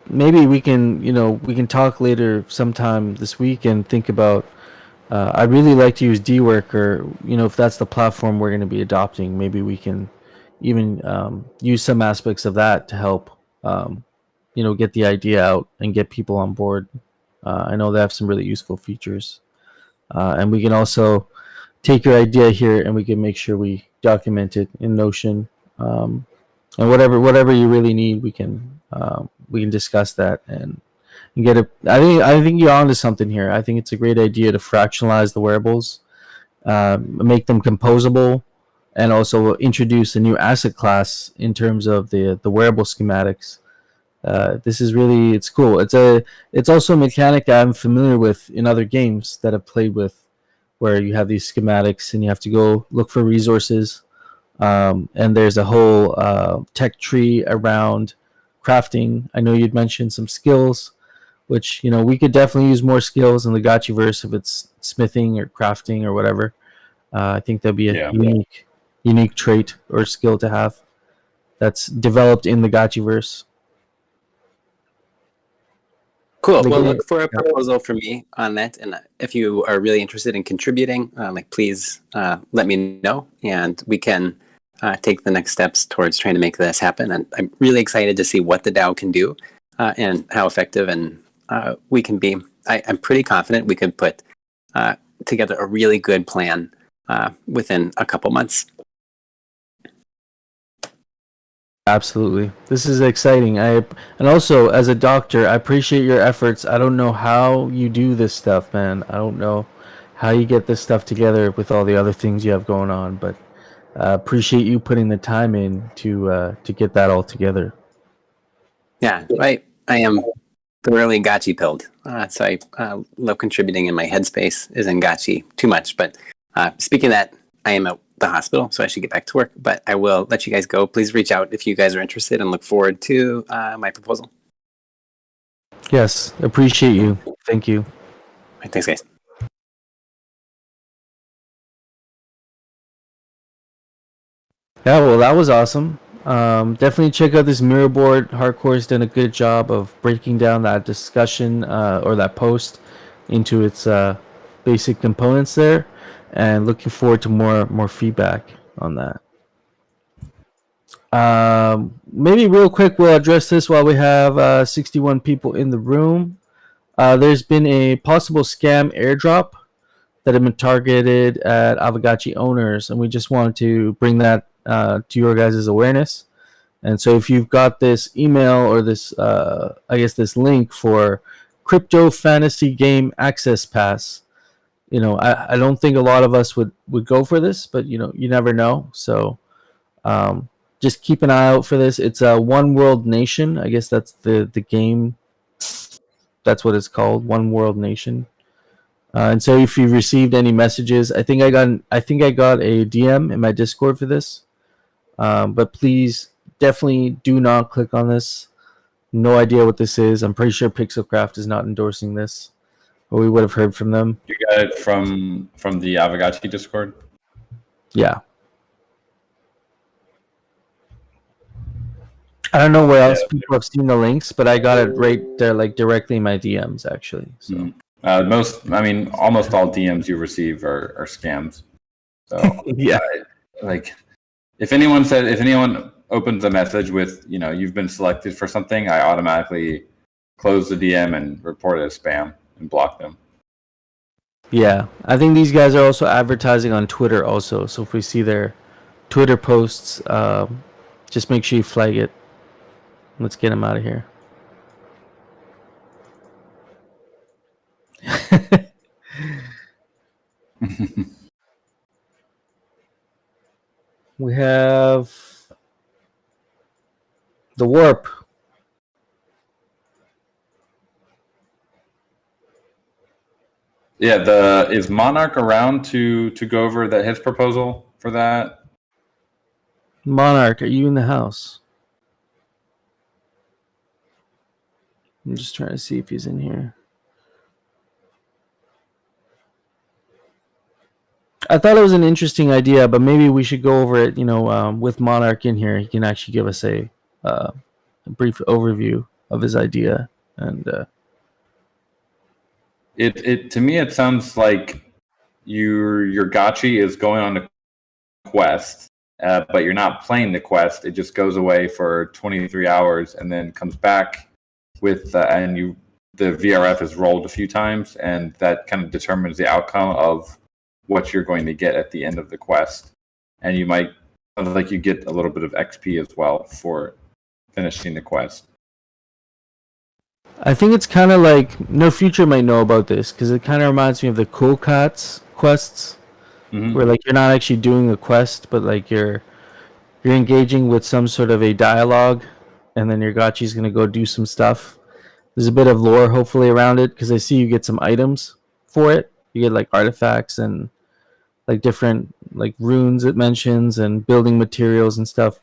maybe we can talk later sometime this week and think about I'd really like to use DWork, or if that's the platform we're going to be adopting, maybe we can even use some aspects of that to help get the idea out and get people on board. I know they have some really useful features, and we can also take your idea here and we can make sure we document it in Notion. And whatever you really need, we can discuss that and get it. I think you're onto something here. I think it's a great idea to fractionalize the wearables, make them composable, and also introduce a new asset class in terms of the wearable schematics. This is really, it's cool. It's also a mechanic that I'm familiar with in other games that I've played with, where you have these schematics and you have to go look for resources. And there's a whole tech tree around crafting. I know you'd mentioned some skills, which we could definitely use more skills in the Gotchiverse if it's smithing or crafting or whatever. I think that'd be a unique trait or skill to have that's developed in the Gotchiverse. Cool. Well, look for a proposal from me on that, and if you are really interested in contributing, please let me know, and we can take the next steps towards trying to make this happen. And I'm really excited to see what the DAO can do and how effective and we can be. I'm pretty confident we could put together a really good plan within a couple months. Absolutely. This is exciting. And also, as a doctor, I appreciate your efforts. I don't know how you do this stuff, man. I don't know how you get this stuff together with all the other things you have going on, but appreciate you putting the time in to get that all together. Yeah, I am thoroughly Gotchi pilled. So I love contributing, and my headspace is in Gotchi too much. But speaking of that, I am at the hospital, so I should get back to work. But I will let you guys go. Please reach out if you guys are interested, and look forward to my proposal. Yes, appreciate you. Thank you. All right, thanks, guys. Yeah, well, that was awesome. Definitely check out this mirror board. Hardcore's done a good job of breaking down that discussion or that post into its basic components there, and looking forward to more feedback on that. Maybe real quick, we'll address this while we have 61 people in the room. There's been a possible scam airdrop that have been targeted at Aavegotchi owners, and we just wanted to bring that to your guys' awareness. And so if you've got this email or this this link for Crypto Fantasy Game Access Pass, I don't think a lot of us would go for this, but you never know. So just keep an eye out for this. It's a One World Nation. I guess that's the game. That's what it's called, One World Nation. And so if you received any messages, I think I got a DM in my Discord for this. But please definitely do not click on this. No idea what this is. I'm pretty sure Pixelcraft is not endorsing this, or we would have heard from them. You got it from the Aavegotchi Discord? Yeah. I don't know where else people have seen the links, but I got it right there, like directly in my DMs, actually. So almost all DMs you receive are scams. So yeah, if anyone opens a message with you've been selected for something, I automatically close the DM and report it as spam and block them. Yeah, I think these guys are also advertising on Twitter also. So if we see their Twitter posts, just make sure you flag it. Let's get him out of here. We have the warp. Yeah, is Monarch around to go over his proposal for that? Monarch, are you in the house? I'm just trying to see if he's in here. I thought it was an interesting idea, but maybe we should go over it. With Monarch in here, he can actually give us a brief overview of his idea. And It to me it sounds like your gotchi is going on a quest, but you're not playing the quest. It just goes away for 23 hours and then comes back with the VRF is rolled a few times, and that kind of determines the outcome of what you're going to get at the end of the quest. And you might sounds like you get a little bit of XP as well for finishing the quest. I think it's kind of like No Future might know about this because it kind of reminds me of the Cool Cats quests, where like you're not actually doing a quest, but like you're engaging with some sort of a dialogue, and then your gotchi's gonna go do some stuff. There's a bit of lore hopefully around it because I see you get some items for it. You get like artifacts and like different like runes it mentions and building materials and stuff.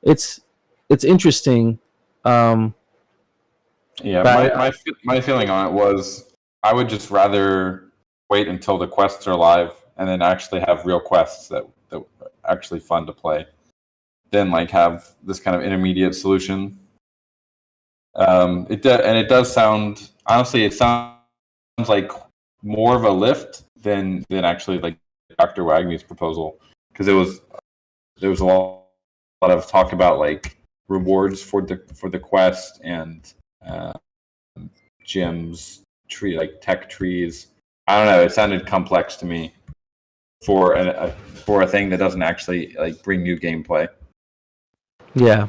It's interesting. Yeah, my feeling on it was I would just rather wait until the quests are live and then actually have real quests that are actually fun to play than like have this kind of intermediate solution. It does sound, honestly, it sounds like more of a lift than actually like Dr. Wagner's proposal, because there was a lot of talk about like rewards for the quest and gems, like tech trees. I don't know. It sounded complex to me for a thing that doesn't actually like bring new gameplay. Yeah,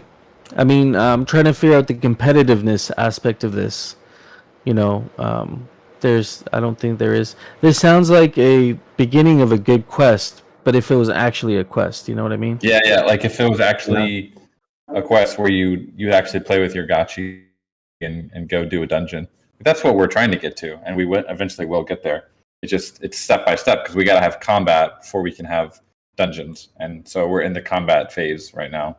I mean, I'm trying to figure out the competitiveness aspect of this. I don't think there is. This sounds like a beginning of a good quest, but if it was actually a quest, you know what I mean? Yeah. Like if it was actually a quest where you actually play with your gotchi and go do a dungeon. That's what we're trying to get to, and we eventually will get there. It's step by step because we got to have combat before we can have dungeons, and so we're in the combat phase right now.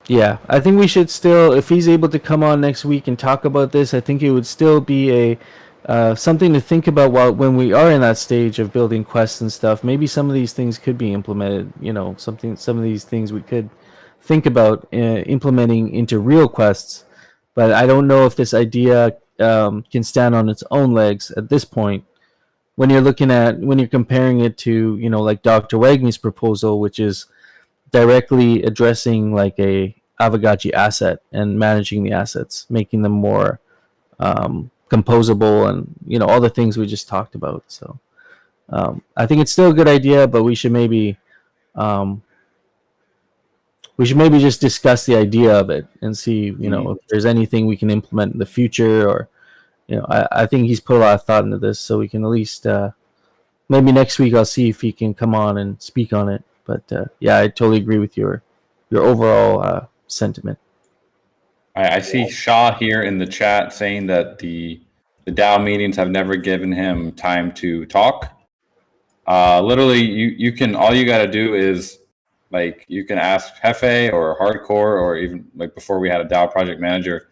Yeah, I think we should still, if he's able to come on next week and talk about this, I think it would still be a something to think about when we are in that stage of building quests and stuff. Maybe some of these things could be implemented. Some of these things we could think about implementing into real quests. But I don't know if this idea can stand on its own legs at this point. When you're comparing it to like Dr. Wagner's proposal, which is directly addressing like a Aavegotchi asset and managing the assets, making them more composable, and all the things we just talked about. So I think it's still a good idea, but we should maybe just discuss the idea of it and see if there's anything we can implement in the future, or I think he's put a lot of thought into this, so we can at least maybe next week I'll see if he can come on and speak on it. But yeah, I totally agree with your overall sentiment. I see Shaw here in the chat saying that the DAO meetings have never given him time to talk. Literally, you can, all you got to do is like you can ask Hefe or Hardcore, or even like before we had a DAO project manager.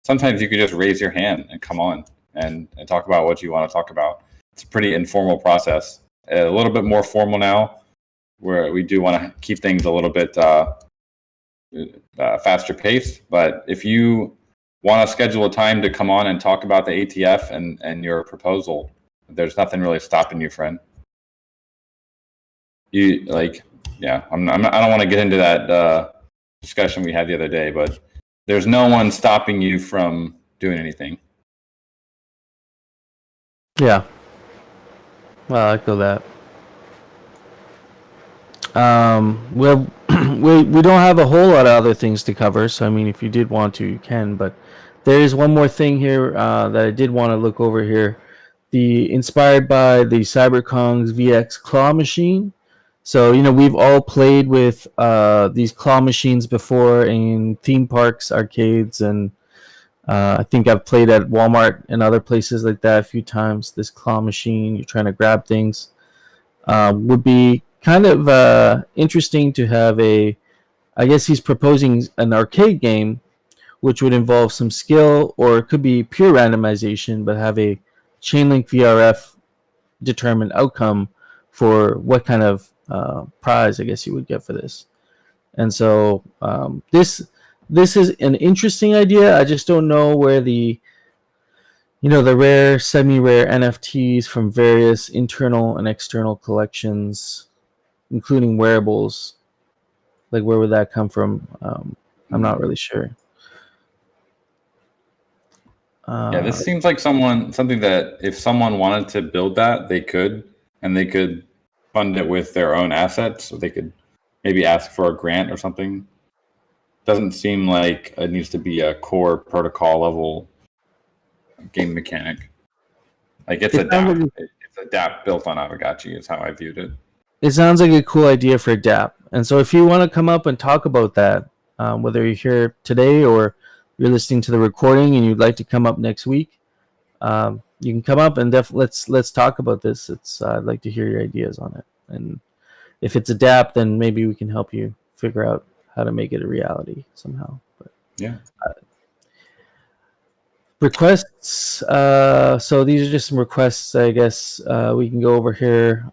Sometimes you could just raise your hand and come on and talk about what you want to talk about. It's a pretty informal process. A little bit more formal now, where we do want to keep things a little bit faster paced. But if you want to schedule a time to come on and talk about the ATF and your proposal, there's nothing really stopping you, friend. You like, yeah. I don't want to get into that discussion we had the other day, but there's no one stopping you from doing anything. Yeah. Well, I echo that. We don't have a whole lot of other things to cover, so I mean, if you did want to, you can. But there is one more thing here that I did want to look over here. Inspired by the CyberKong's VX claw machine, So, we've all played with these claw machines before in theme parks, arcades, and I think I've played at Walmart and other places like that a few times. This claw machine, you're trying to grab things. Would be kind of interesting to have I guess he's proposing an arcade game, which would involve some skill, or it could be pure randomization, but have a chain link VRF determined outcome for what kind of prize I guess you would get for this. And so this is an interesting idea. I just don't know where the rare, semi-rare NFTs from various internal and external collections, including wearables, like where would that come from? I'm not really sure. Yeah, this seems like something that if someone wanted to build that, they could, and they could fund it with their own assets. So they could maybe ask for a grant or something. Doesn't seem like it needs to be a core protocol level game mechanic. Like it's a DApp. It's a DApp built on Aavegotchi is how I viewed it. It sounds like a cool idea for a DApp. And so if you want to come up and talk about that, whether you're here today or you're listening to the recording and you'd like to come up next week, you can come up and let's talk about this. I'd like to hear your ideas on it. And if it's a DApp, then maybe we can help you figure out how to make it a reality somehow. But yeah. Requests. So these are just some requests, I guess. We can go over here.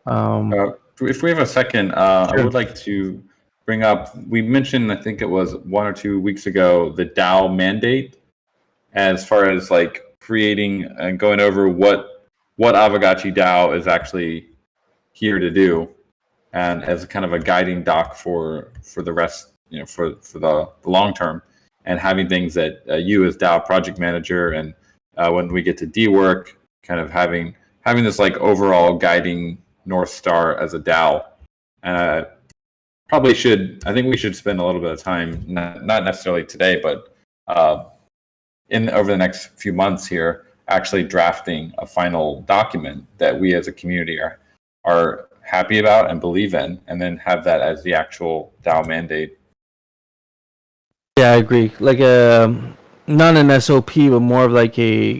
If we have a second, sure. I would like to bring up, we mentioned, I think it was 1 or 2 weeks ago, the DAO mandate, as far as like creating and going over what Aavegotchi DAO is actually here to do, and as kind of a guiding doc for the rest, for the long term, and having things that you as DAO project manager, and when we get to D-Work, kind of having this like overall guiding North Star as a DAO. I think we should spend a little bit of time, not necessarily today, but over the next few months here, actually drafting a final document that we as a community are happy about and believe in, and then have that as the actual DAO mandate. Yeah, I agree. Like not an SOP, but more of like a,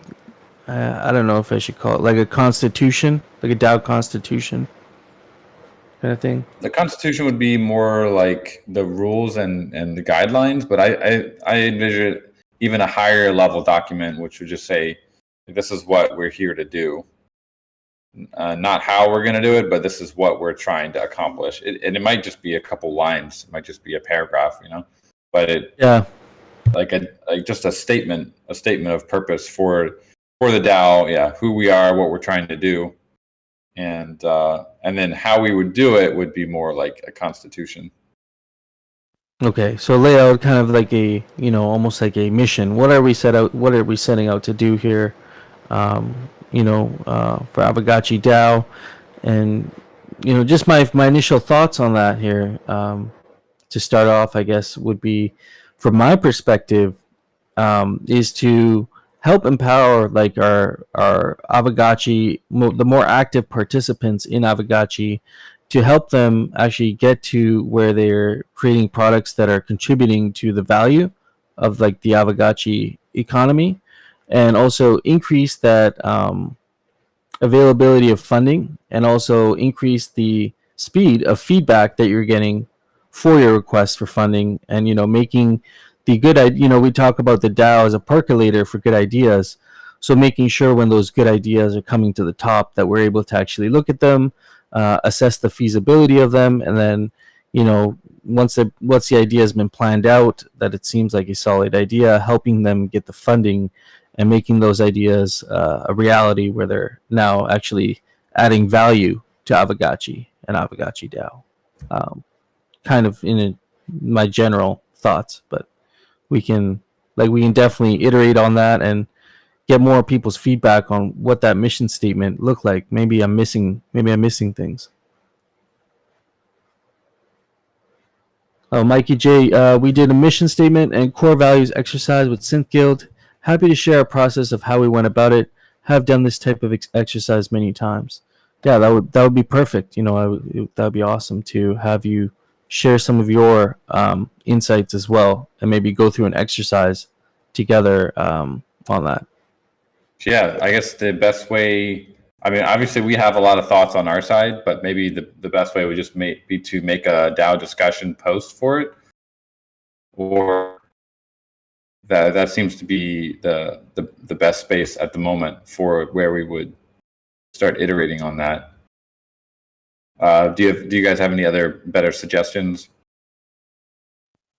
I don't know if I should call it like a constitution, like a DAO constitution kind of thing. The constitution would be more like the rules and the guidelines, but I envision even a higher level document, which would just say, this is what we're here to do. Not how we're going to do it, but this is what we're trying to accomplish. And it might just be a couple lines. It might just be a paragraph, but just a statement of purpose for the DAO. Yeah. Who we are, what we're trying to do. And then how we would do it would be more like a constitution. Okay. So lay out kind of like a, almost like a mission. What are we setting out to do here? For Aavegotchi DAO, and just my initial thoughts on that here. To start off, I guess would be, from my perspective, is to help empower like our Aavegotchi, the more active participants in Aavegotchi, to help them actually get to where they're creating products that are contributing to the value of like the Aavegotchi economy, and also increase that availability of funding, and also increase the speed of feedback that you're getting for your request for funding, and making the good idea. We talk about the DAO as a percolator for good ideas, so making sure when those good ideas are coming to the top that we're able to actually look at them, assess the feasibility of them, and then once the idea has been planned out, that it seems like a solid idea, helping them get the funding and making those ideas a reality where they're now actually adding value to Aavegotchi and Aavegotchi DAO. Kind of my general thoughts, but we can definitely iterate on that and get more people's feedback on what that mission statement looked like. Maybe I'm missing things. Oh, Mikey J, we did a mission statement and core values exercise with Synth Guild. Happy to share a process of how we went about it. Have done this type of exercise many times. Yeah, that would be perfect. That would be awesome to have you share some of your insights as well, and maybe go through an exercise together on that. Yeah, I guess the best way. I mean, obviously, we have a lot of thoughts on our side, but maybe the best way would just be to make a DAO discussion post for it, or that seems to be the best space at the moment for where we would start iterating on that. Do you guys have any other better suggestions?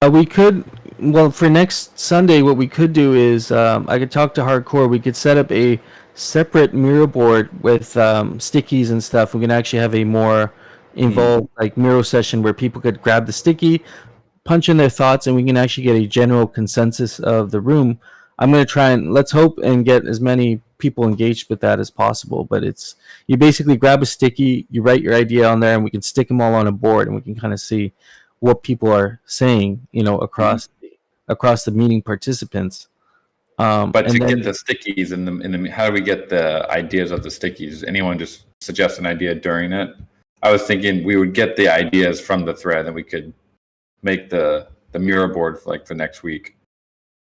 We could, well, for next Sunday, what we could do is I could talk to Hardcore. We could set up a separate mural board with stickies and stuff. We can actually have a more involved like mural session where people could grab the sticky, punch in their thoughts, and we can actually get a general consensus of the room. I'm going to try and let's hope and get as many people engaged with that as possible. But it's you basically grab a sticky, you write your idea on there, and we can stick them all on a board, and we can kind of see what people are saying, across the meeting participants. But and to then, get the stickies how do we get the ideas of the stickies? Anyone just suggest an idea during it? I was thinking we would get the ideas from the thread, and we could make the mirror board for next week.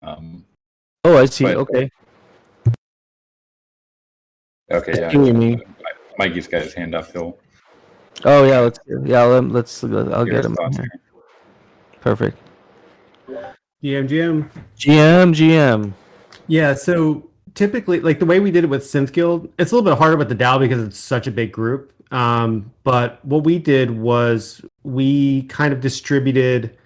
oh, I see. but- Okay. Okay, I yeah. see what you mean. Mikey's got his hand up. Phil. Oh yeah, I'll get him. Thoughts Here. here. Perfect. GM. GM. Yeah, so typically, like the way we did it with Synth Guild, it's a little bit harder with the DAO because it's such a big group. But what we did was we kind of distributed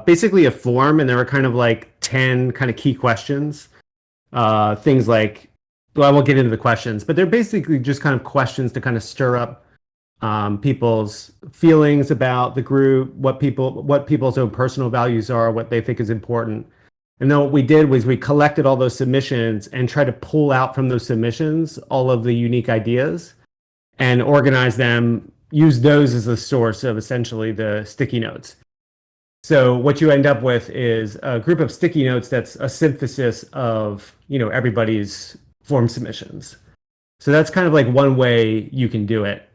basically a form, and there were kind of like 10 kind of key questions. Things like, well, I won't get into the questions, but they're basically just kind of questions to kind of stir up people's feelings about the group, what people's own personal values are, what they think is important. And then what we did was we collected all those submissions and tried to pull out from those submissions all of the unique ideas and organize them, use those as a source of essentially the sticky notes. So what you end up with is a group of sticky notes that's a synthesis of, everybody's form submissions. So that's kind of like one way you can do it.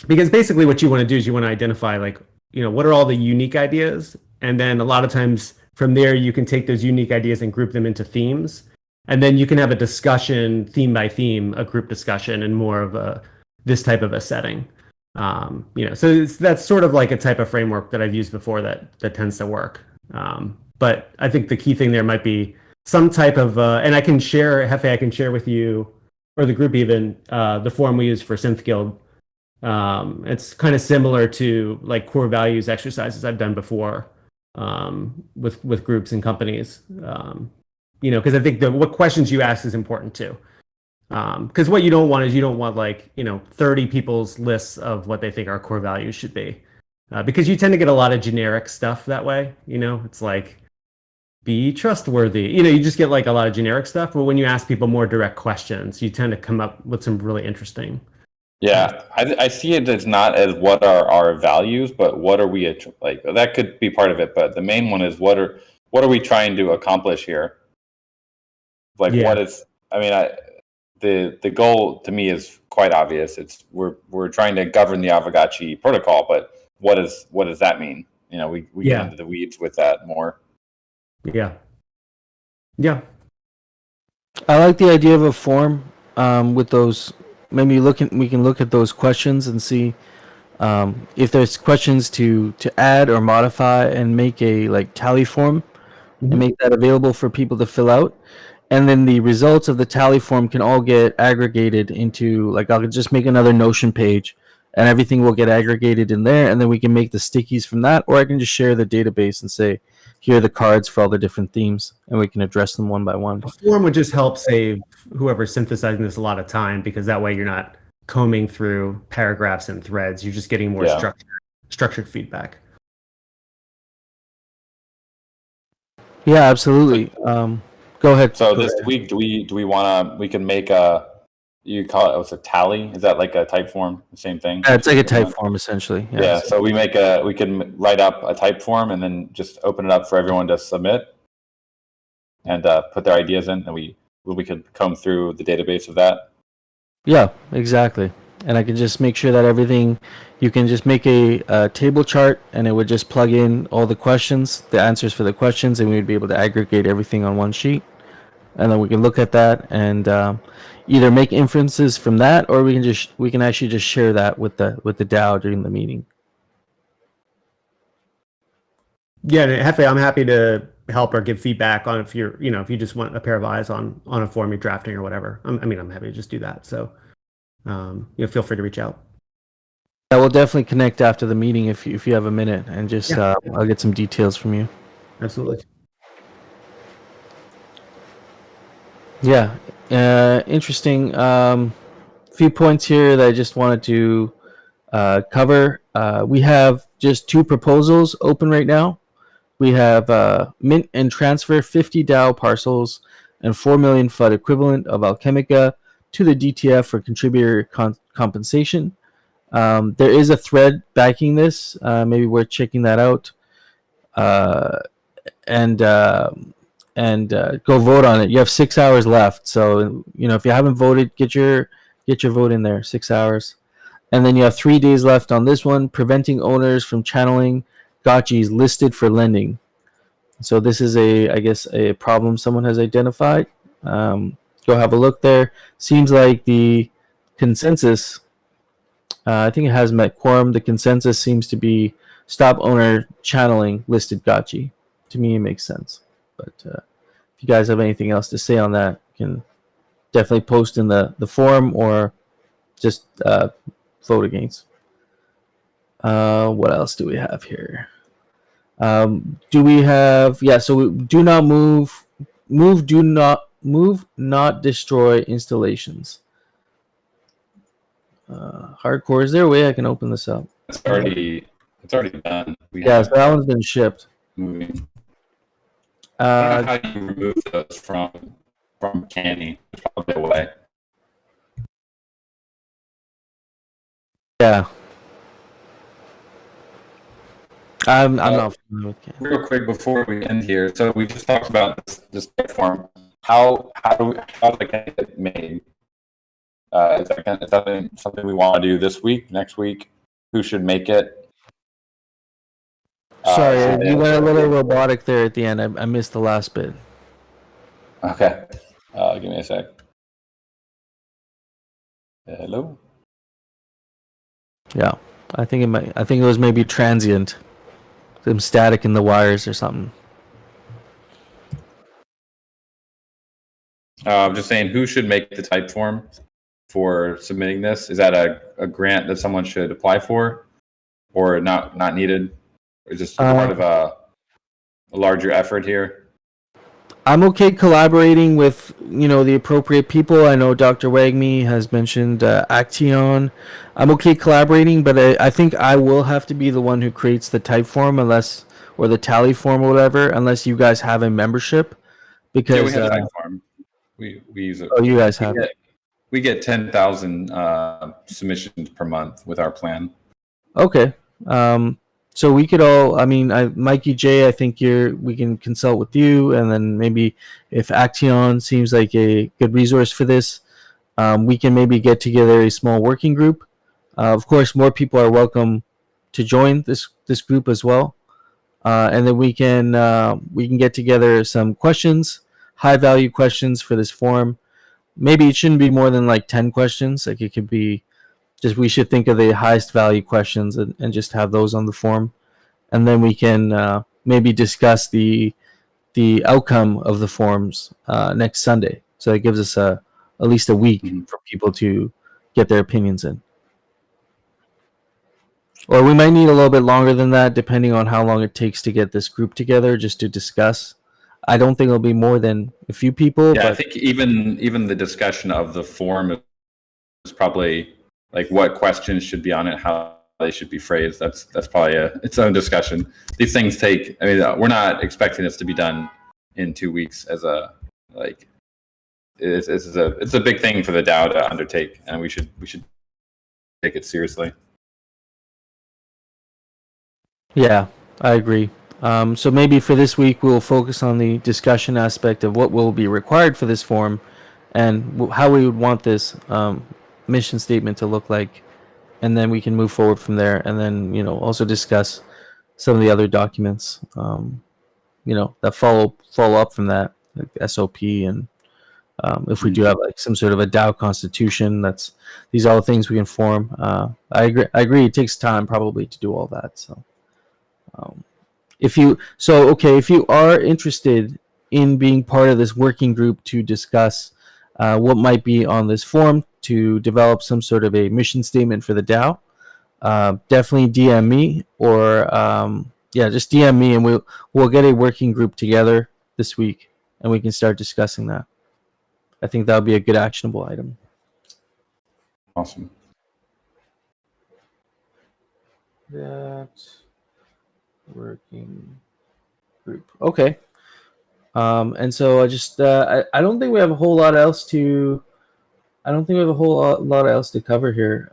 Because basically what you want to do is you want to identify what are all the unique ideas, and then a lot of times from there you can take those unique ideas and group them into themes, and then you can have a discussion theme by theme, a group discussion, and more of this type of a setting. So that's sort of like a type of framework that I've used before that tends to work. But I think the key thing there might be some type of and I can share, Hefe, I can share with you, or the group even, the form we use for Synth Guild. It's kind of similar to like core values exercises I've done before with groups and companies. Because I think what questions you ask is important too. Because what you don't want is 30 people's lists of what they think our core values should be. Because you tend to get a lot of generic stuff that way. It's like, be trustworthy. You just get like a lot of generic stuff. But when you ask people more direct questions, you tend to come up with some really interesting. Yeah, I see it as not as what are our values, but what are we like? That could be part of it, but the main one is what are we trying to accomplish here? What is? I mean, the goal to me is quite obvious. It's we're trying to govern the Aavegotchi protocol, but what does that mean? We get into the weeds with that more. Yeah. I like the idea of a form with those. Maybe we can look at those questions and see if there's questions to add or modify, and make a tally form and make that available for people to fill out. And then the results of the tally form can all get aggregated into I'll just make another Notion page, and everything will get aggregated in there, and then we can make the stickies from that, or I can just share the database and say, here are the cards for all the different themes, and we can address them one by one. A form would just help save whoever's synthesizing this a lot of time, because that way you're not combing through paragraphs and threads. You're just getting more structured feedback. Yeah, absolutely. Go ahead. So this week, do we want to? We can make you call it, what's a tally? Is that like a type form? The same thing? Yeah, it's like a type form essentially. Yeah. So we can write up a type form and then just open it up for everyone to submit and put their ideas in, and we could comb through the database of that. Yeah, exactly. And I can just make sure that everything, you can just make a table chart and it would just plug in all the questions, the answers for the questions, and we would be able to aggregate everything on one sheet. And then we can look at that and either make inferences from that, or we can actually just share that with the DAO during the meeting. Yeah, and Hefe, I'm happy to help or give feedback on if you're, if you just want a pair of eyes on a form you're drafting or whatever. I'm happy to just do that. So, feel free to reach out. I will definitely connect after the meeting if you have a minute, and just I'll get some details from you. Absolutely. Yeah, interesting. Few points here that I just wanted to cover. We have just 2 proposals open right now. We have mint and transfer 50 DAO parcels and 4 million FUD equivalent of Alchemica to the DTF for contributor compensation. There is a thread backing this. Maybe worth checking that out. And go vote on it. You have 6 hours left, so if you haven't voted, get your vote in there. 6 hours, and then you have 3 days left on this one. Preventing owners from channeling gotchis listed for lending. So this is I guess a problem someone has identified. Go have a look there. Seems like the consensus. I think it has met quorum. The consensus seems to be stop owner channeling listed gotchi. To me, it makes sense. But if you guys have anything else to say on that, you can definitely post in the forum or just vote against. What else do we have here? Do we have? Yeah. So we do not move, not destroy installations. Hardcore. Is there a way I can open this up? It's already done. Yeah, so that one's been shipped. Moving. I don't know how you remove those from Canny. There's probably a way. Yeah. I'm not familiar with Canny. Real quick before we end here, so we just talked about this platform. How do I get it made? Is that something we want to do this week, next week? Who should make it? Sorry, you went a little robotic there at the end. I missed the last bit. Okay. Give me a sec. Hello? Yeah. I think it was maybe transient. Some static in the wires or something. I'm just saying, who should make the type form for submitting this? Is that a grant that someone should apply for, or not needed? Or just part of a larger effort here? I'm okay collaborating with the appropriate people. I know Dr. Wagme has mentioned Action. I'm okay collaborating, but I think I will have to be the one who creates the type form, or the tally form or whatever, unless you guys have a membership. Because we have a type form. We use it. Oh, you guys have it. We get 10,000 submissions per month with our plan. Okay. So we could all, Mikey J, I think we can consult with you, and then maybe if Action seems like a good resource for this, we can maybe get together a small working group. Of course, more people are welcome to join this group as well, and then we can get together some questions, high value questions for this form. Maybe it shouldn't be more than like 10 questions. Like it could be. We should think of the highest value questions and just have those on the form, and then we can maybe discuss the outcome of the forms next Sunday. So it gives us at least a week for people to get their opinions in, or we might need a little bit longer than that, depending on how long it takes to get this group together just to discuss. I don't think it'll be more than a few people. Yeah, but I think even the discussion of the form is probably. Like what questions should be on it, how they should be phrased. That's probably its own discussion. These things take. We're not expecting this to be done in 2 weeks. It's a big thing for the DAO to undertake, and we should take it seriously. Yeah, I agree. So maybe for this week we'll focus on the discussion aspect of what will be required for this form, and how we would want this mission statement to look like, and then we can move forward from there, and then also discuss some of the other documents that follow up from that, like the SOP, and if we do have like some sort of a DAO constitution. These are all things we can form. I agree it takes time probably to do all that. So if you are interested in being part of this working group to discuss what might be on this form to develop some sort of a mission statement for the DAO, definitely DM me, or just DM me, and we'll get a working group together this week, and we can start discussing that. I think that would be a good actionable item. Awesome. That working group. Okay. And so I don't think we have a whole lot else to. I don't think we have a whole lot else to cover here.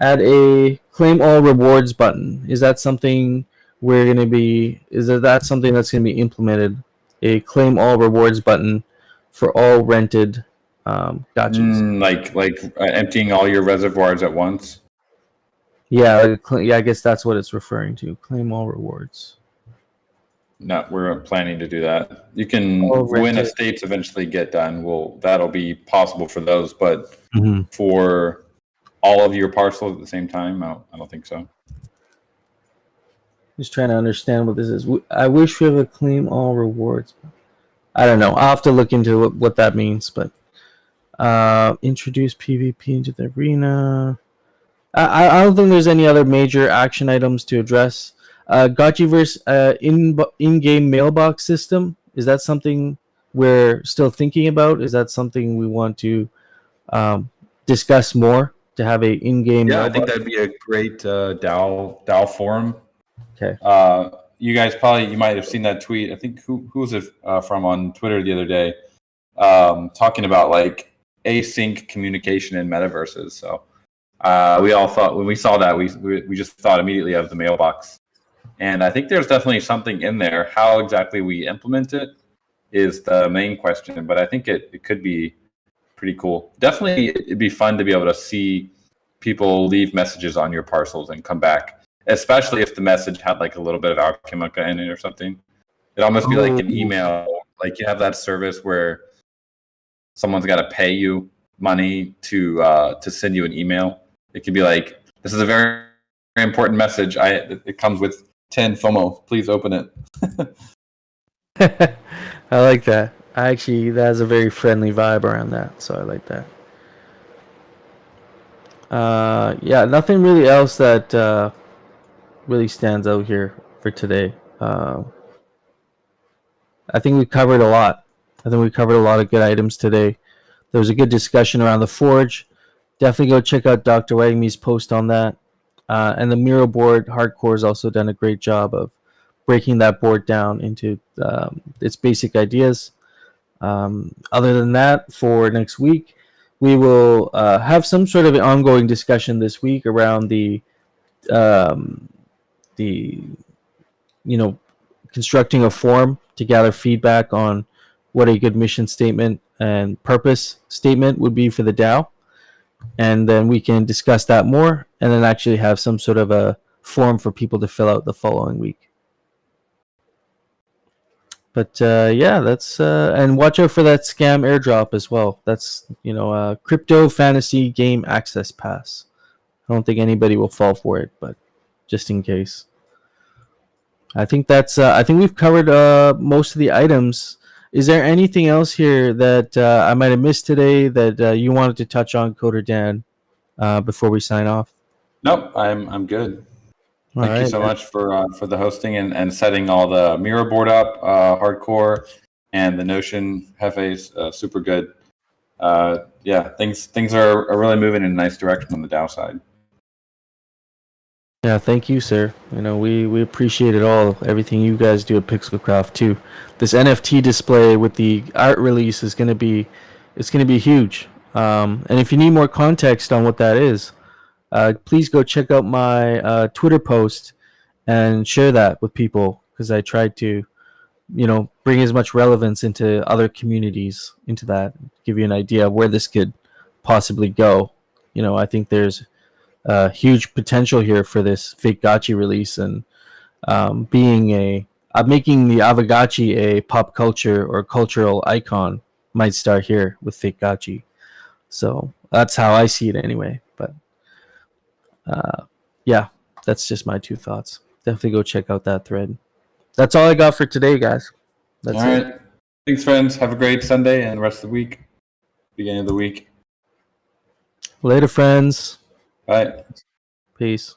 Add a claim all rewards button. Is that something we're going to be? Is that something that's going to be implemented? A claim all rewards button for all rented gotchas. Like emptying all your reservoirs at once. Yeah, I guess that's what it's referring to. Claim all rewards. No, we're planning to do that. You can, when estates eventually get done, that'll be possible for those, but for all of your parcels at the same time, I don't think so. Just trying to understand what this is. I wish we have a claim all rewards. I don't know. I'll have to look into what that means, but introduce PvP into the arena. I don't think there's any other major action items to address. Gotchiverse in-game mailbox system. Is that something we're still thinking about? Is that something we want to discuss more, to have a in-game mailbox? I think that'd be a great DAO forum. Okay. You guys you might have seen that tweet. I think who was it from on Twitter the other day, talking about like async communication in metaverses. So we all thought, when we saw that, we just thought immediately of the mailbox. And I think there's definitely something in there. How exactly we implement it is the main question, but I think it could be pretty cool. Definitely, it'd be fun to be able to see people leave messages on your parcels and come back, especially if the message had like a little bit of alchemica in it or something. It'd almost be like an email, like you have that service where someone's got to pay you money to send you an email. It could be like, this is a very, very important message. It comes with 10 FOMO. Please open it. I like that. That has a very friendly vibe around that, so I like that. Nothing really else that really stands out here for today. I think we covered a lot. I think we covered a lot of good items today. There was a good discussion around the Forge. Definitely go check out Dr. Wagme's post on that. And the Miro board, Hardcore, has also done a great job of breaking that board down into its basic ideas. Other than that, for next week, we will have some sort of an ongoing discussion this week around the constructing a forum to gather feedback on what a good mission statement and purpose statement would be for the DAO. And then we can discuss that more, and then actually have some sort of a form for people to fill out the following week. But that's and watch out for that scam airdrop as well. That's crypto fantasy game access pass. I don't think anybody will fall for it, but just in case. I think I think we've covered most of the items. Is there anything else here that I might have missed today that you wanted to touch on, Coder Dan, before we sign off? Nope, I'm good. Thank you so much for the hosting and setting all the Miro board up, Hardcore, and the Notion Hefe's super good. Things are really moving in a nice direction on the DAO side. Yeah, thank you, sir. We appreciate it all. Everything you guys do at Pixelcraft too. This NFT display with the art release is going to be huge. And if you need more context on what that is, please go check out my Twitter post and share that with people, because I tried to, bring as much relevance into other communities into that, give you an idea of where this could possibly go. I think there's huge potential here for this Aavegotchi release, and making the Aavegotchi a pop culture or cultural icon might start here with Aavegotchi. So that's how I see it anyway. But yeah, that's just my 2 thoughts. Definitely go check out that thread. That's all I got for today, guys. That's All it. right. Thanks, friends. Have a great Sunday and the rest of the week. Beginning of the week. Later, friends. Bye. Peace.